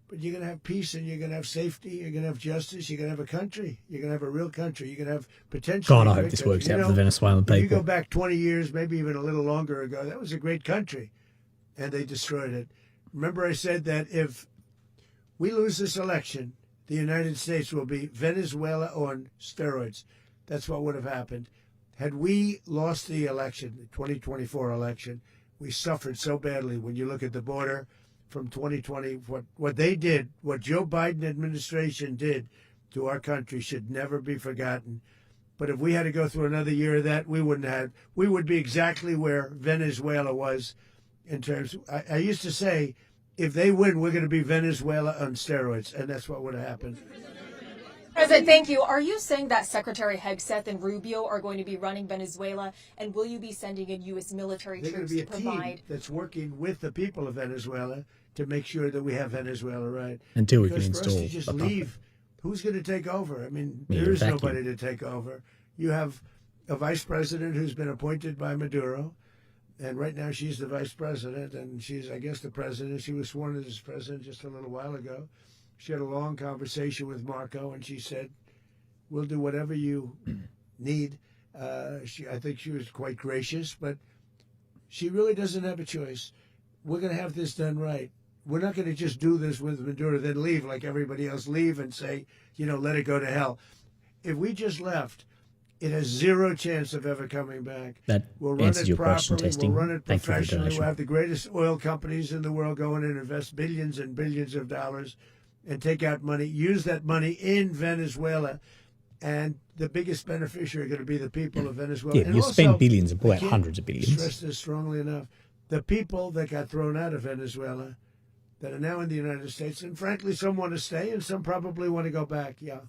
But you're going to have peace and you're going to have safety. You're going to have justice. You're going to have a country. You're going to have a real country. You're going to have potential. God, I hope this works out for the Venezuelan people. If you go back 20 years, maybe even a little longer ago, that was a great country. And they destroyed it. Remember I said that if we lose this election, the United States will be Venezuela on steroids. That's what would have happened. Had we lost the election, the 2024 election, we suffered so badly. When you look at the border from 2020, what they did, what Joe Biden administration did to our country should never be forgotten. But if we had to go through another year of that, we would be exactly where Venezuela was in terms. I used to say, if they win, we're going to be Venezuela on steroids, and that's what would have happened. President, thank you. Are you saying that Secretary Hegseth and Rubio are going to be running Venezuela, and will you be sending in U.S. military They're troops going to to be a provide? team that's working with the people of Venezuela to make sure that we have Venezuela right. Until we can because for us install to just a puppet. leave, who's going to take over? I mean, Yeah, there is vacuum. nobody to take over. You have a vice president who's been appointed by Maduro, and right now she's the vice president, and she's, I guess, the president. She was sworn in as president just a little while ago. She had a long conversation with Marco, and she said, we'll do whatever you need. I think she was quite gracious, but she really doesn't have a choice. We're going to have this done right. We're not going to just do this with Maduro, then leave like everybody else, leave and say, let it go to hell. If we just left, it has zero chance of ever coming back. That we'll run answers it your properly. question, testing. We'll run it Thank you for the professionally. donation. We'll have the greatest oil companies in the world go in and invest billions and billions of dollars and take out money, use that money in Venezuela. And the biggest beneficiary are going to be the people of Venezuela. Yeah, And you also, spend billions and pull I out can't hundreds of billions. Stress this strongly enough. The people that got thrown out of Venezuela that are now in the United States, and frankly, some want to stay and some probably want to go back. Yeah.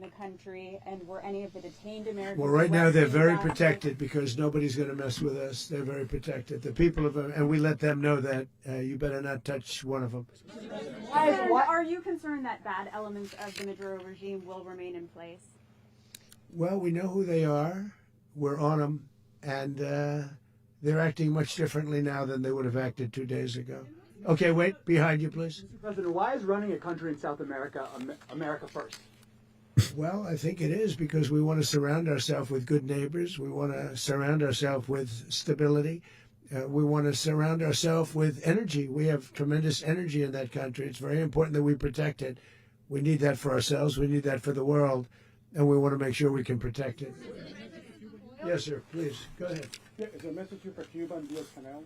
the country, and were any of the detained Americans? Well, right now they're very arrested? protected because nobody's going to mess with us. They're very protected. The people of, and we let them know that you better not touch one of them. Are you concerned that bad elements of the Maduro regime will remain in place? Well, we know who they are. We're on them, and they're acting much differently now than they would have acted 2 days ago. Okay, wait, behind you, please. Mr. President, why is running a country in South America America first? Well, I think it is because we want to surround ourselves with good neighbors. We want to surround ourselves with stability. We want to surround ourselves with energy. We have tremendous energy in that country. It's very important that we protect it. We need that for ourselves. We need that for the world. And we want to make sure we can protect it. Yes, sir. Please, go ahead. Yeah, is there a message here for Cuba and Diaz-Canel?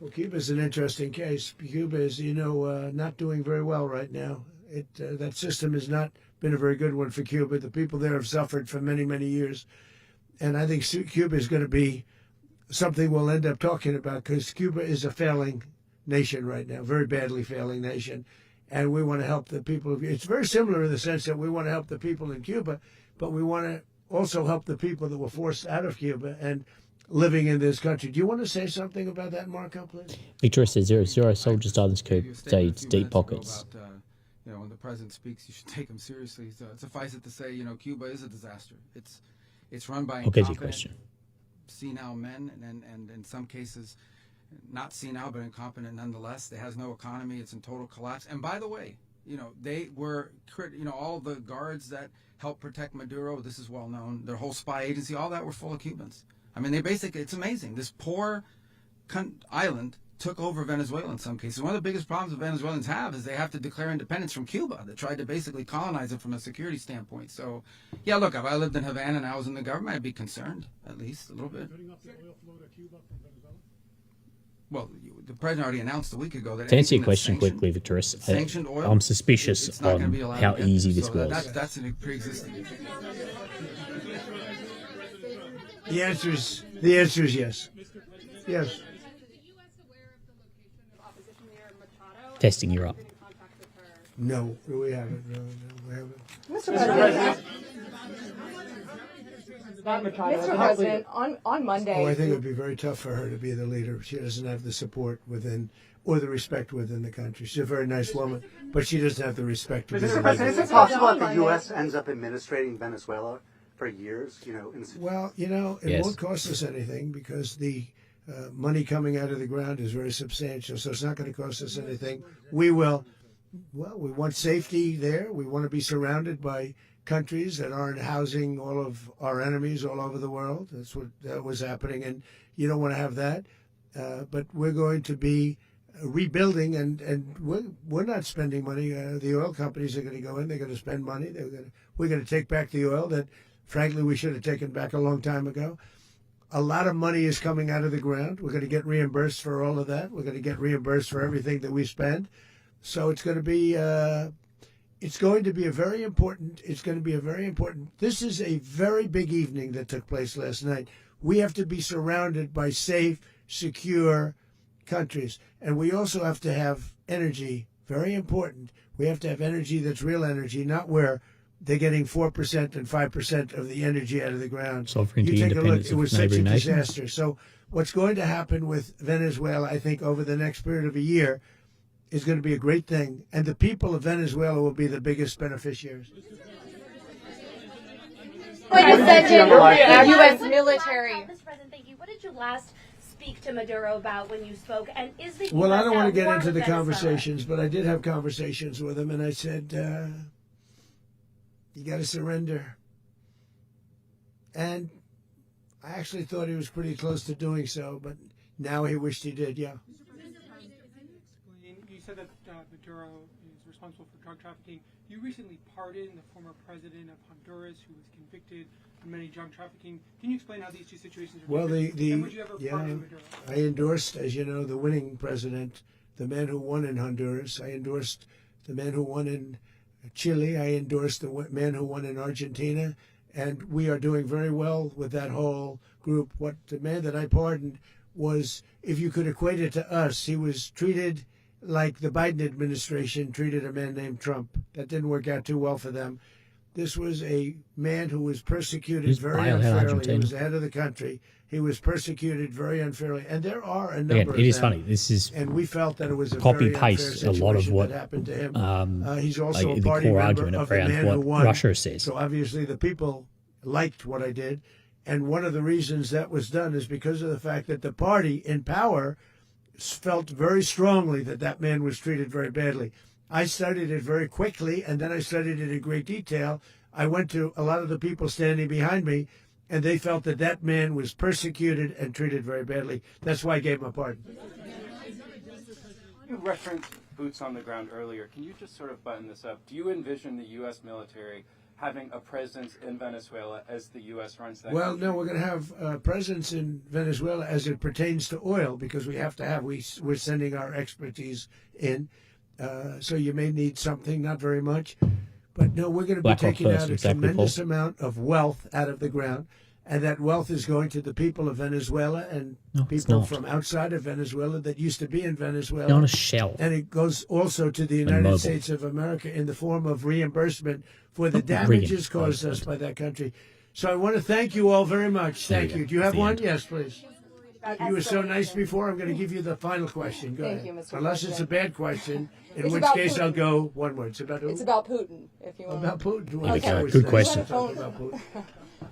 Well, Cuba's an interesting case. Cuba is, not doing very well right now. That system has not been a very good one for Cuba. The people there have suffered for many, many years. And I think Cuba is going to be something we'll end up talking about because Cuba is a failing nation right now, very badly failing nation. And we want to help the people. It's very similar in the sense that we want to help the people in Cuba, but we want to also help the people that were forced out of Cuba and living in this country. Do you want to say something about that, Marco, please? Victoria says 0-0 soldiers died in this coup. Dave's deep pockets. About, when the president speaks, you should take him seriously. So suffice it to say, Cuba is a disaster. It's run by incompetent, senile men, and in some cases, not senile but incompetent nonetheless. It has no economy. It's in total collapse. And by the way, they were, all the guards that helped protect Maduro. This is well known. Their whole spy agency, all that were full of Cubans. I mean, it's amazing. This poor island took over Venezuela in some cases. One of the biggest problems the Venezuelans have is they have to declare independence from Cuba. They tried to basically colonize it from a security standpoint. So, yeah, look, if I lived in Havana and I was in the government, I'd be concerned, at least a little bit. Well, the president already announced a week ago that to answer your question quickly, Victoria, sanctioned oil, I'm suspicious on how easy this was. That's a pre-existing. The answer is yes. Yes. Testing you up. No, we haven't. No, we haven't. Mr. President. Mr. President, on Monday. Oh, I think it would be very tough for her to be the leader. She doesn't have the support within or the respect within the country. She's a very nice woman, but she doesn't have the respect. Mr. President, is it possible that the U.S. ends up administrating Venezuela for years? Well, it won't cost us anything because the money coming out of the ground is very substantial, so it's not going to cost us anything. We will. Well, we want safety there. We want to be surrounded by countries that aren't housing all of our enemies all over the world. That's what was happening, and you don't want to have that. But we're going to be rebuilding, and we're not spending money. The oil companies are going to go in. They're going to spend money. We're going to take back the oil that, frankly, we should have taken back a long time ago. A lot of money is coming out of the ground. We're going to get reimbursed for all of that. We're going to get reimbursed for everything that we spend. So it's going to be a very important. This is a very big evening that took place last night. We have to be surrounded by safe, secure countries, and we also have to have energy. Very important. We have to have energy that's real energy, not where they're getting 4% and 5% of the energy out of the ground. Sovereignty, you take a look. independence It was of such a neighboring nations. disaster. So what's going to happen with Venezuela, I think, over the next period of a year, is going to be a great thing, and the people of Venezuela will be the biggest beneficiaries. When you said the U.S. military. Mr. President, thank you. What did you last speak to Maduro about when you spoke? And is the Well, US I don't want to get at war into with the Venezuela? conversations, but I did have conversations with him, and I said, you got to surrender. And I actually thought he was pretty close to doing so, but now he wished he did, yeah. You said that Maduro is responsible for drug trafficking. You recently pardoned the former president of Honduras who was convicted of many drug trafficking. Can you explain how these two situations are Well, different? And would you ever pardon Maduro? I endorsed, as you know, the winning president, the man who won in Honduras. I endorsed the man who won in Chile. I endorsed the man who won in Argentina. And we are doing very well with that whole group. What the man that I pardoned was, if you could equate it to us, he was treated like the Biden administration treated a man named Trump. That didn't work out too well for them. This was a man who was persecuted He's very bailed out unfairly. He Argentina. was the head of the country. He was persecuted very unfairly, and there are a number. Again, of it is them. funny. This is and we felt that it was a copy very paste unfair a lot of situation what that happened to him. He's also like a the party core member argument of the around man what who won. Russia says. So obviously the people liked what I did, and one of the reasons that was done is because of the fact that the party in power felt very strongly that that man was treated very badly. I studied it very quickly, and then I studied it in great detail. I went to a lot of the people standing behind me, and they felt that that man was persecuted and treated very badly. That's why I gave him a pardon. You referenced boots on the ground earlier. Can you just sort of button this up? Do you envision the U.S. military having a presence in Venezuela as the U.S. runs that Well, country? no, we're going to have a presence in Venezuela as it pertains to oil, because we have to have. We're sending our expertise in. So you may need something, not very much. But no, we're going to be BlackRock taking first, out a exactly, tremendous Paul. amount of wealth out of the ground. And that wealth is going to the people of Venezuela and No, it's people not. from outside of Venezuela that used to be in Venezuela. Not a shell. And it goes also to the mobile. United States of America in the form of reimbursement for the damages caused us by that country. So I want to thank you all very much. There Thank you you. go. Do you have The one? end. Yes, please. You were so nice before. I'm going to give you the final question. Go Thank ahead. you, Mr. Unless it's a President. bad question, in It's which about case I'll Putin. go one word. It's about who? It's about Putin, if you want. About Putin. Here we Well, go. always Good nice question. to talk about Putin.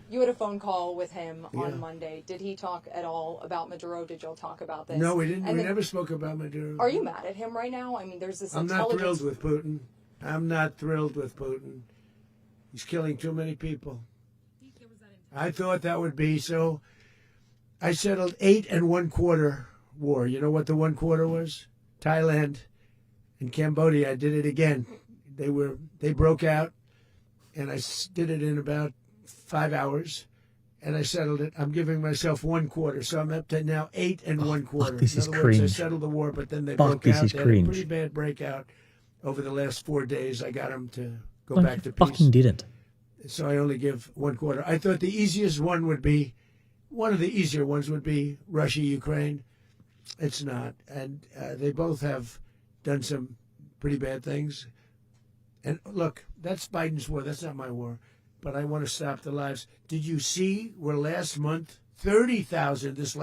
You had a phone call with him Yeah. on Monday. Did he talk at all about Maduro? Did y'all talk about this? No, we didn't. And We then- never spoke about Maduro. Are you mad at him right now? I mean, there's this I'm not intelligence. thrilled with Putin. I'm not thrilled with Putin. He's killing too many people. I thought that would be so. I settled 8 1/4 war. You know what the 1/4 was? Thailand and Cambodia. I did it again. They broke out, and I did it in about 5 hours, and I settled it. I'm giving myself 1/4, so I'm up to now 8 1/4. this in is other words, I cringe. settled the war, but then they Fuck, broke this out. is They had a cringe. pretty bad breakout over the last 4 days. I got them to go No, back you to peace. fucking didn't. So I only give 1/4. I thought the easiest one would be, one of the easier ones would be Russia, Ukraine. It's not. And they both have done some pretty bad things. And look, that's Biden's war. That's not my war. But I want to stop the lives. Did you see where last month, 30,000, it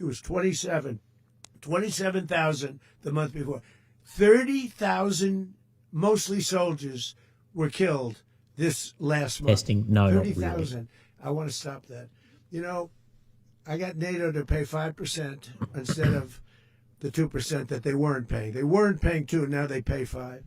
was 27,000 the month before. 30,000, mostly soldiers, were killed this last month. Testing? No, not really. 30,000. I want to stop that. You know, I got NATO to pay 5% instead of the 2% that they weren't paying. They weren't paying 2, now they pay 5.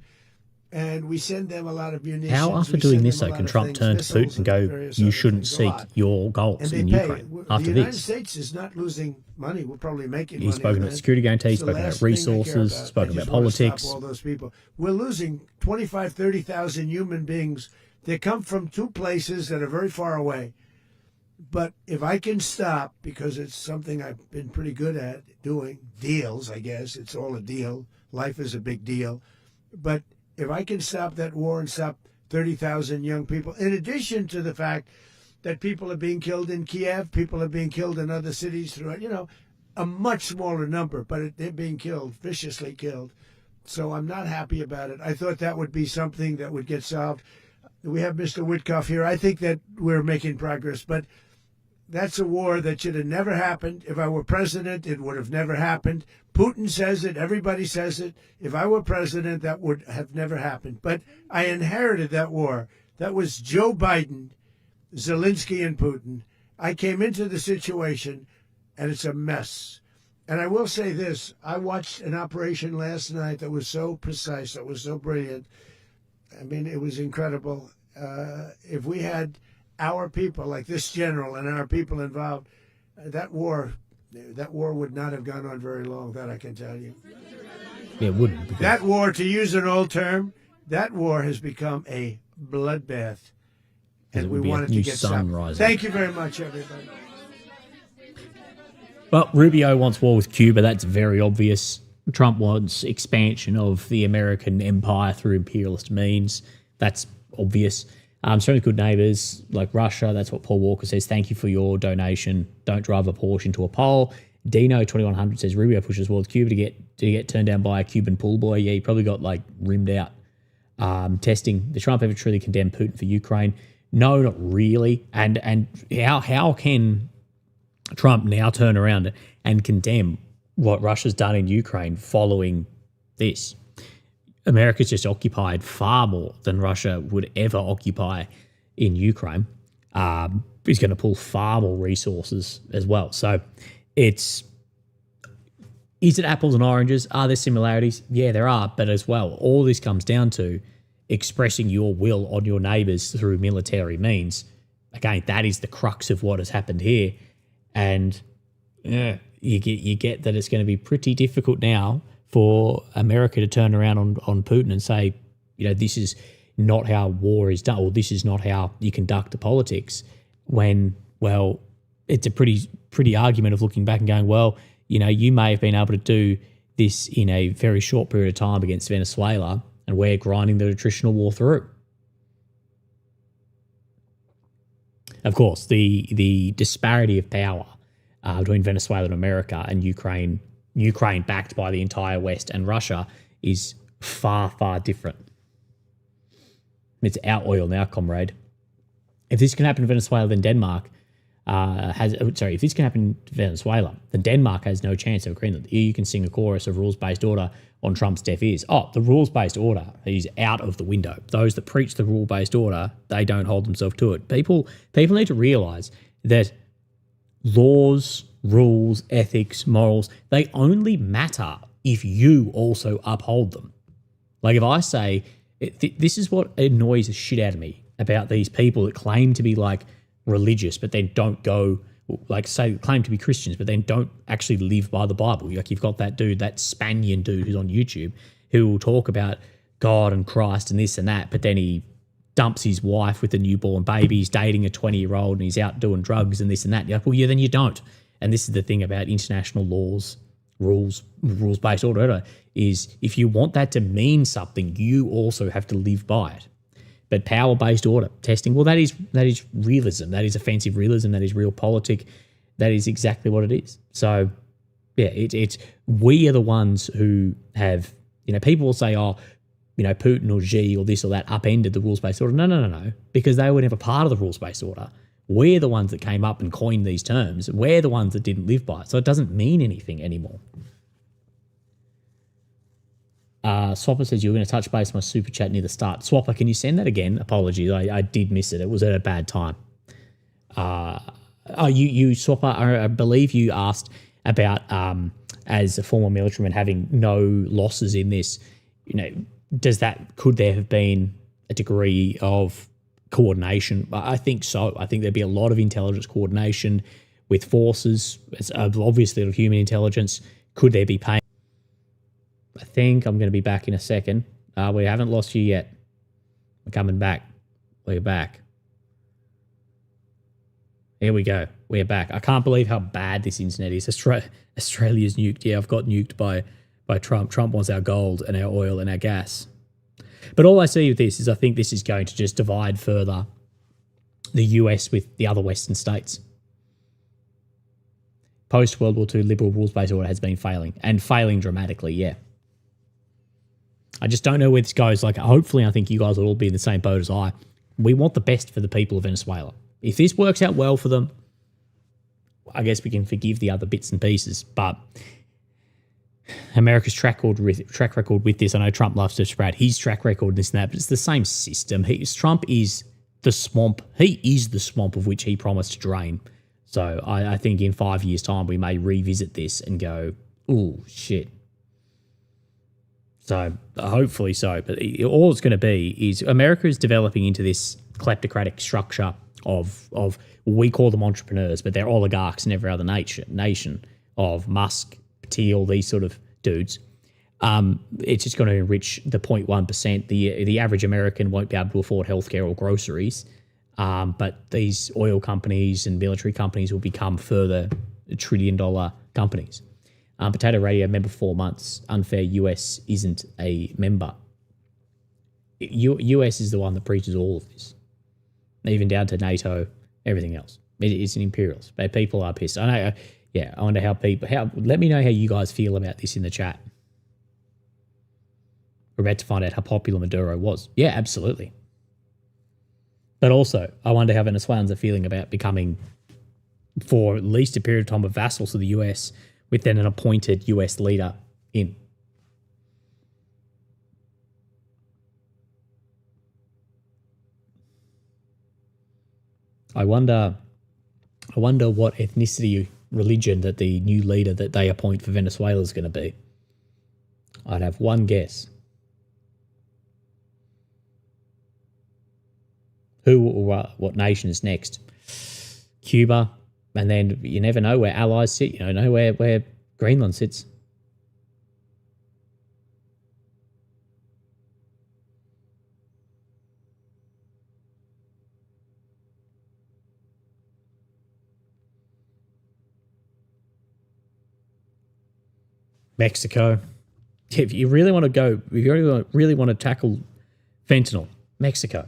And we send them a lot of munitions. How, after we doing send this, them a though, lot can of Trump things, turn to missiles Putin and go, various you other shouldn't things, a seek lot. your And goals they in pay. Ukraine The after United this? States is not losing money. We're probably making He's money. spoken about man. security guarantees, It's the spoken about last thing I care resources, about. spoken I about just wanna stop politics. all those people. We're losing 25, 30,000 human beings. They come from 2 places that are very far away. But if I can stop, because it's something I've been pretty good at doing, deals, I guess. It's all a deal. Life is a big deal. But if I can stop that war and stop 30,000 young people, in addition to the fact that people are being killed in Kiev, people are being killed in other cities throughout, a much smaller number, but they're being killed, viciously killed. So I'm not happy about it. I thought that would be something that would get solved. We have Mr. Witkoff here. I think that we're making progress, but that's a war that should have never happened. If I were president, it would have never happened. Putin says it. Everybody says it. If I were president, that would have never happened. But I inherited that war. That was Joe Biden, Zelensky, and Putin. I came into the situation, and it's a mess. And I will say this. I watched an operation last night that was so precise, that was so brilliant. I mean, it was incredible. If we had our people, like this general and our people involved, that war would not have gone on very long, that I can tell you. Yeah, it wouldn't. because- That war, to use an old term, that war has become a bloodbath. It And would we be a want it to new get sun stopped. rising. Thank you very much, everybody. Well, Rubio wants war with Cuba. That's very obvious. Trump wants expansion of the American empire through imperialist means. That's obvious. Certainly good neighbours like Russia. That's what Paul Walker says. Thank you for your donation. Don't drive a Porsche into a pole. Dino 2100 says Rubio pushes war with Cuba to get turned down by a Cuban pool boy. Yeah, he probably got rimmed out. testing. Did Trump ever truly condemn Putin for Ukraine? No, not really. And how can Trump now turn around and condemn what Russia's done in Ukraine following this? America's just occupied far more than Russia would ever occupy in Ukraine. He's going to pull far more resources as well. So is it apples and oranges? Are there similarities? Yeah, there are. But as well, all this comes down to expressing your will on your neighbors through military means. Again, that is the crux of what has happened here. And you get that it's going to be pretty difficult now for America to turn around on Putin and say, this is not how war is done, or this is not how you conduct the politics, when, well, it's a pretty argument of looking back and going, well, you may have been able to do this in a very short period of time against Venezuela, and we're grinding the attritional war through. Of course, the disparity of power between Venezuela and America and Ukraine backed by the entire West and Russia is far, far different. It's our oil now, comrade. If this can happen in Venezuela, then Denmark if this can happen in Venezuela, then Denmark has no chance of Greenland. The EU can sing a chorus of rules-based order on Trump's deaf ears. Oh, the rules-based order is out of the window. Those that preach the rule-based order, they don't hold themselves to it. People need to realize that laws, rules, ethics, morals, they only matter if you also uphold them. Like if I say, this is what annoys the shit out of me about these people that claim to be like religious, but then don't go, like say claim to be Christians, but then don't actually live by the Bible. Like you've got that dude, that Spaniard dude who's on YouTube, who will talk about God and Christ and this and that, but then he dumps his wife with a newborn baby, he's dating a 20-year-old and he's out doing drugs and this and that. You're like, well, yeah, then you don't. And this is the thing about international laws, rules-based order, is if you want that to mean something, you also have to live by it. But power-based order, testing, well, that is realism. That is offensive realism. That is realpolitik. That is exactly what it is. So, yeah, it's we are the ones who have, people will say, Putin or Xi or this or that upended the rules-based order. No, because they were never part of the rules-based order. We're the ones that came up and coined these terms. We're the ones that didn't live by it. So it doesn't mean anything anymore. Swapper says you were going to touch base on my super chat near the start. Swapper, can you send that again? Apologies, I did miss it. It was at a bad time. You Swapper, I believe you asked about as a former militaryman having no losses in this. Could there have been a degree of coordination? I think so. I think there'd be a lot of intelligence coordination with forces. It's obviously of human intelligence. Could there be pain? I think I'm going to be back in a second. We haven't lost you yet. We're coming back. We're back. Here we go. We're back. I can't believe how bad this internet is. Australia's nuked. Yeah, I've got nuked by Trump. Trump wants our gold and our oil and our gas. But all I see with this is I think this is going to just divide further the US with the other Western states. Post-World War II, liberal rules-based order has been failing, and failing dramatically, yeah. I just don't know where this goes. Like, hopefully, I think you guys will all be in the same boat as I. We want the best for the people of Venezuela. If this works out well for them, I guess we can forgive the other bits and pieces. But America's track record with this, I know Trump loves to spread his track record and this and that, but it's the same system. Trump is the swamp. He is the swamp of which he promised to drain. So I think in 5 years' time, we may revisit this and go, ooh, shit. So hopefully so. But all it's going to be is America is developing into this kleptocratic structure of we call them entrepreneurs, but they're oligarchs in every other nation of Musk, Thiel, these sort of dudes. It's just going to enrich the 0.1%. The average American won't be able to afford healthcare or groceries. But these oil companies and military companies will become further $1 trillion companies. Potato Radio, member 4 months. Unfair, US isn't a member. US is the one that preaches all of this, even down to NATO, everything else. It's an imperialist. But people are pissed. I know. Yeah, I wonder let me know how you guys feel about this in the chat. We're about to find out how popular Maduro was. Yeah, absolutely. But also, I wonder how Venezuelans are feeling about becoming, for at least a period of time, vassals of the US, with then an appointed US leader in. I wonder what ethnicity, religion that the new leader that they appoint for Venezuela is going to be. I'd have one guess. Who or what nation is next? Cuba, and then you never know where allies sit. You know where Greenland sits. Mexico. If you really want to go, if you really want to tackle fentanyl, Mexico.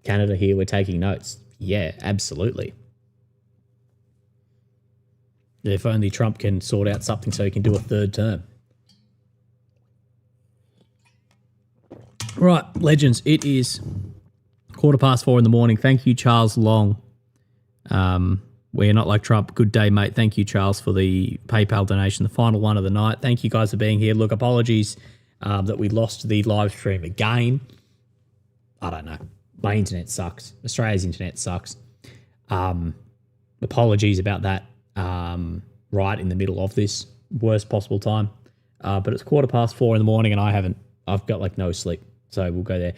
Canada here, we're taking notes. Yeah, absolutely. If only Trump can sort out something so he can do a third term. Right, legends, it is 4:15 in the morning. Thank you, Charles Long. We're not like Trump. Good day, mate. Thank you, Charles, for the PayPal donation, the final one of the night. Thank you guys for being here. Look, apologies that we lost the live stream again. I don't know. My internet sucks. Australia's internet sucks. Apologies about that right in the middle of this worst possible time. But it's 4:15 in the morning and I've got like no sleep. So we'll go there.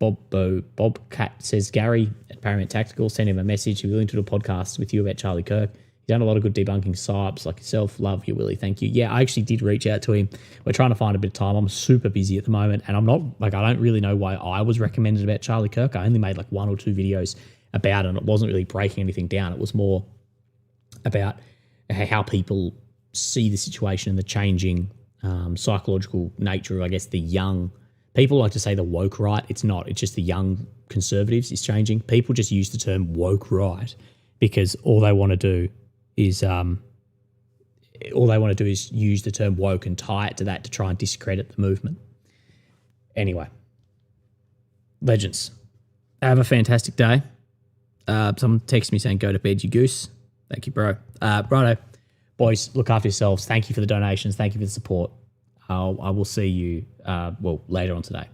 Bobcat says, Gary at Paramount Tactical, send him a message. He's willing to do a podcast with you about Charlie Kirk. He's done a lot of good debunking psyops like yourself. Love you, Willie. Thank you. Yeah, I actually did reach out to him. We're trying to find a bit of time. I'm super busy at the moment, and I'm not like, I don't really know why I was recommended about Charlie Kirk. I only made like 1 or 2 videos about it, and it wasn't really breaking anything down. It was more about how people see the situation and the changing psychological nature of, I guess, the young. People like to say the woke right. It's not. It's just the young conservatives is changing. People just use the term woke right because all they want to do is use the term woke and tie it to that to try and discredit the movement. Anyway, legends, have a fantastic day. Someone texted me saying, go to bed, you goose. Thank you, bro. Righto. Boys, look after yourselves. Thank you for the donations. Thank you for the support. I will see you, later on today.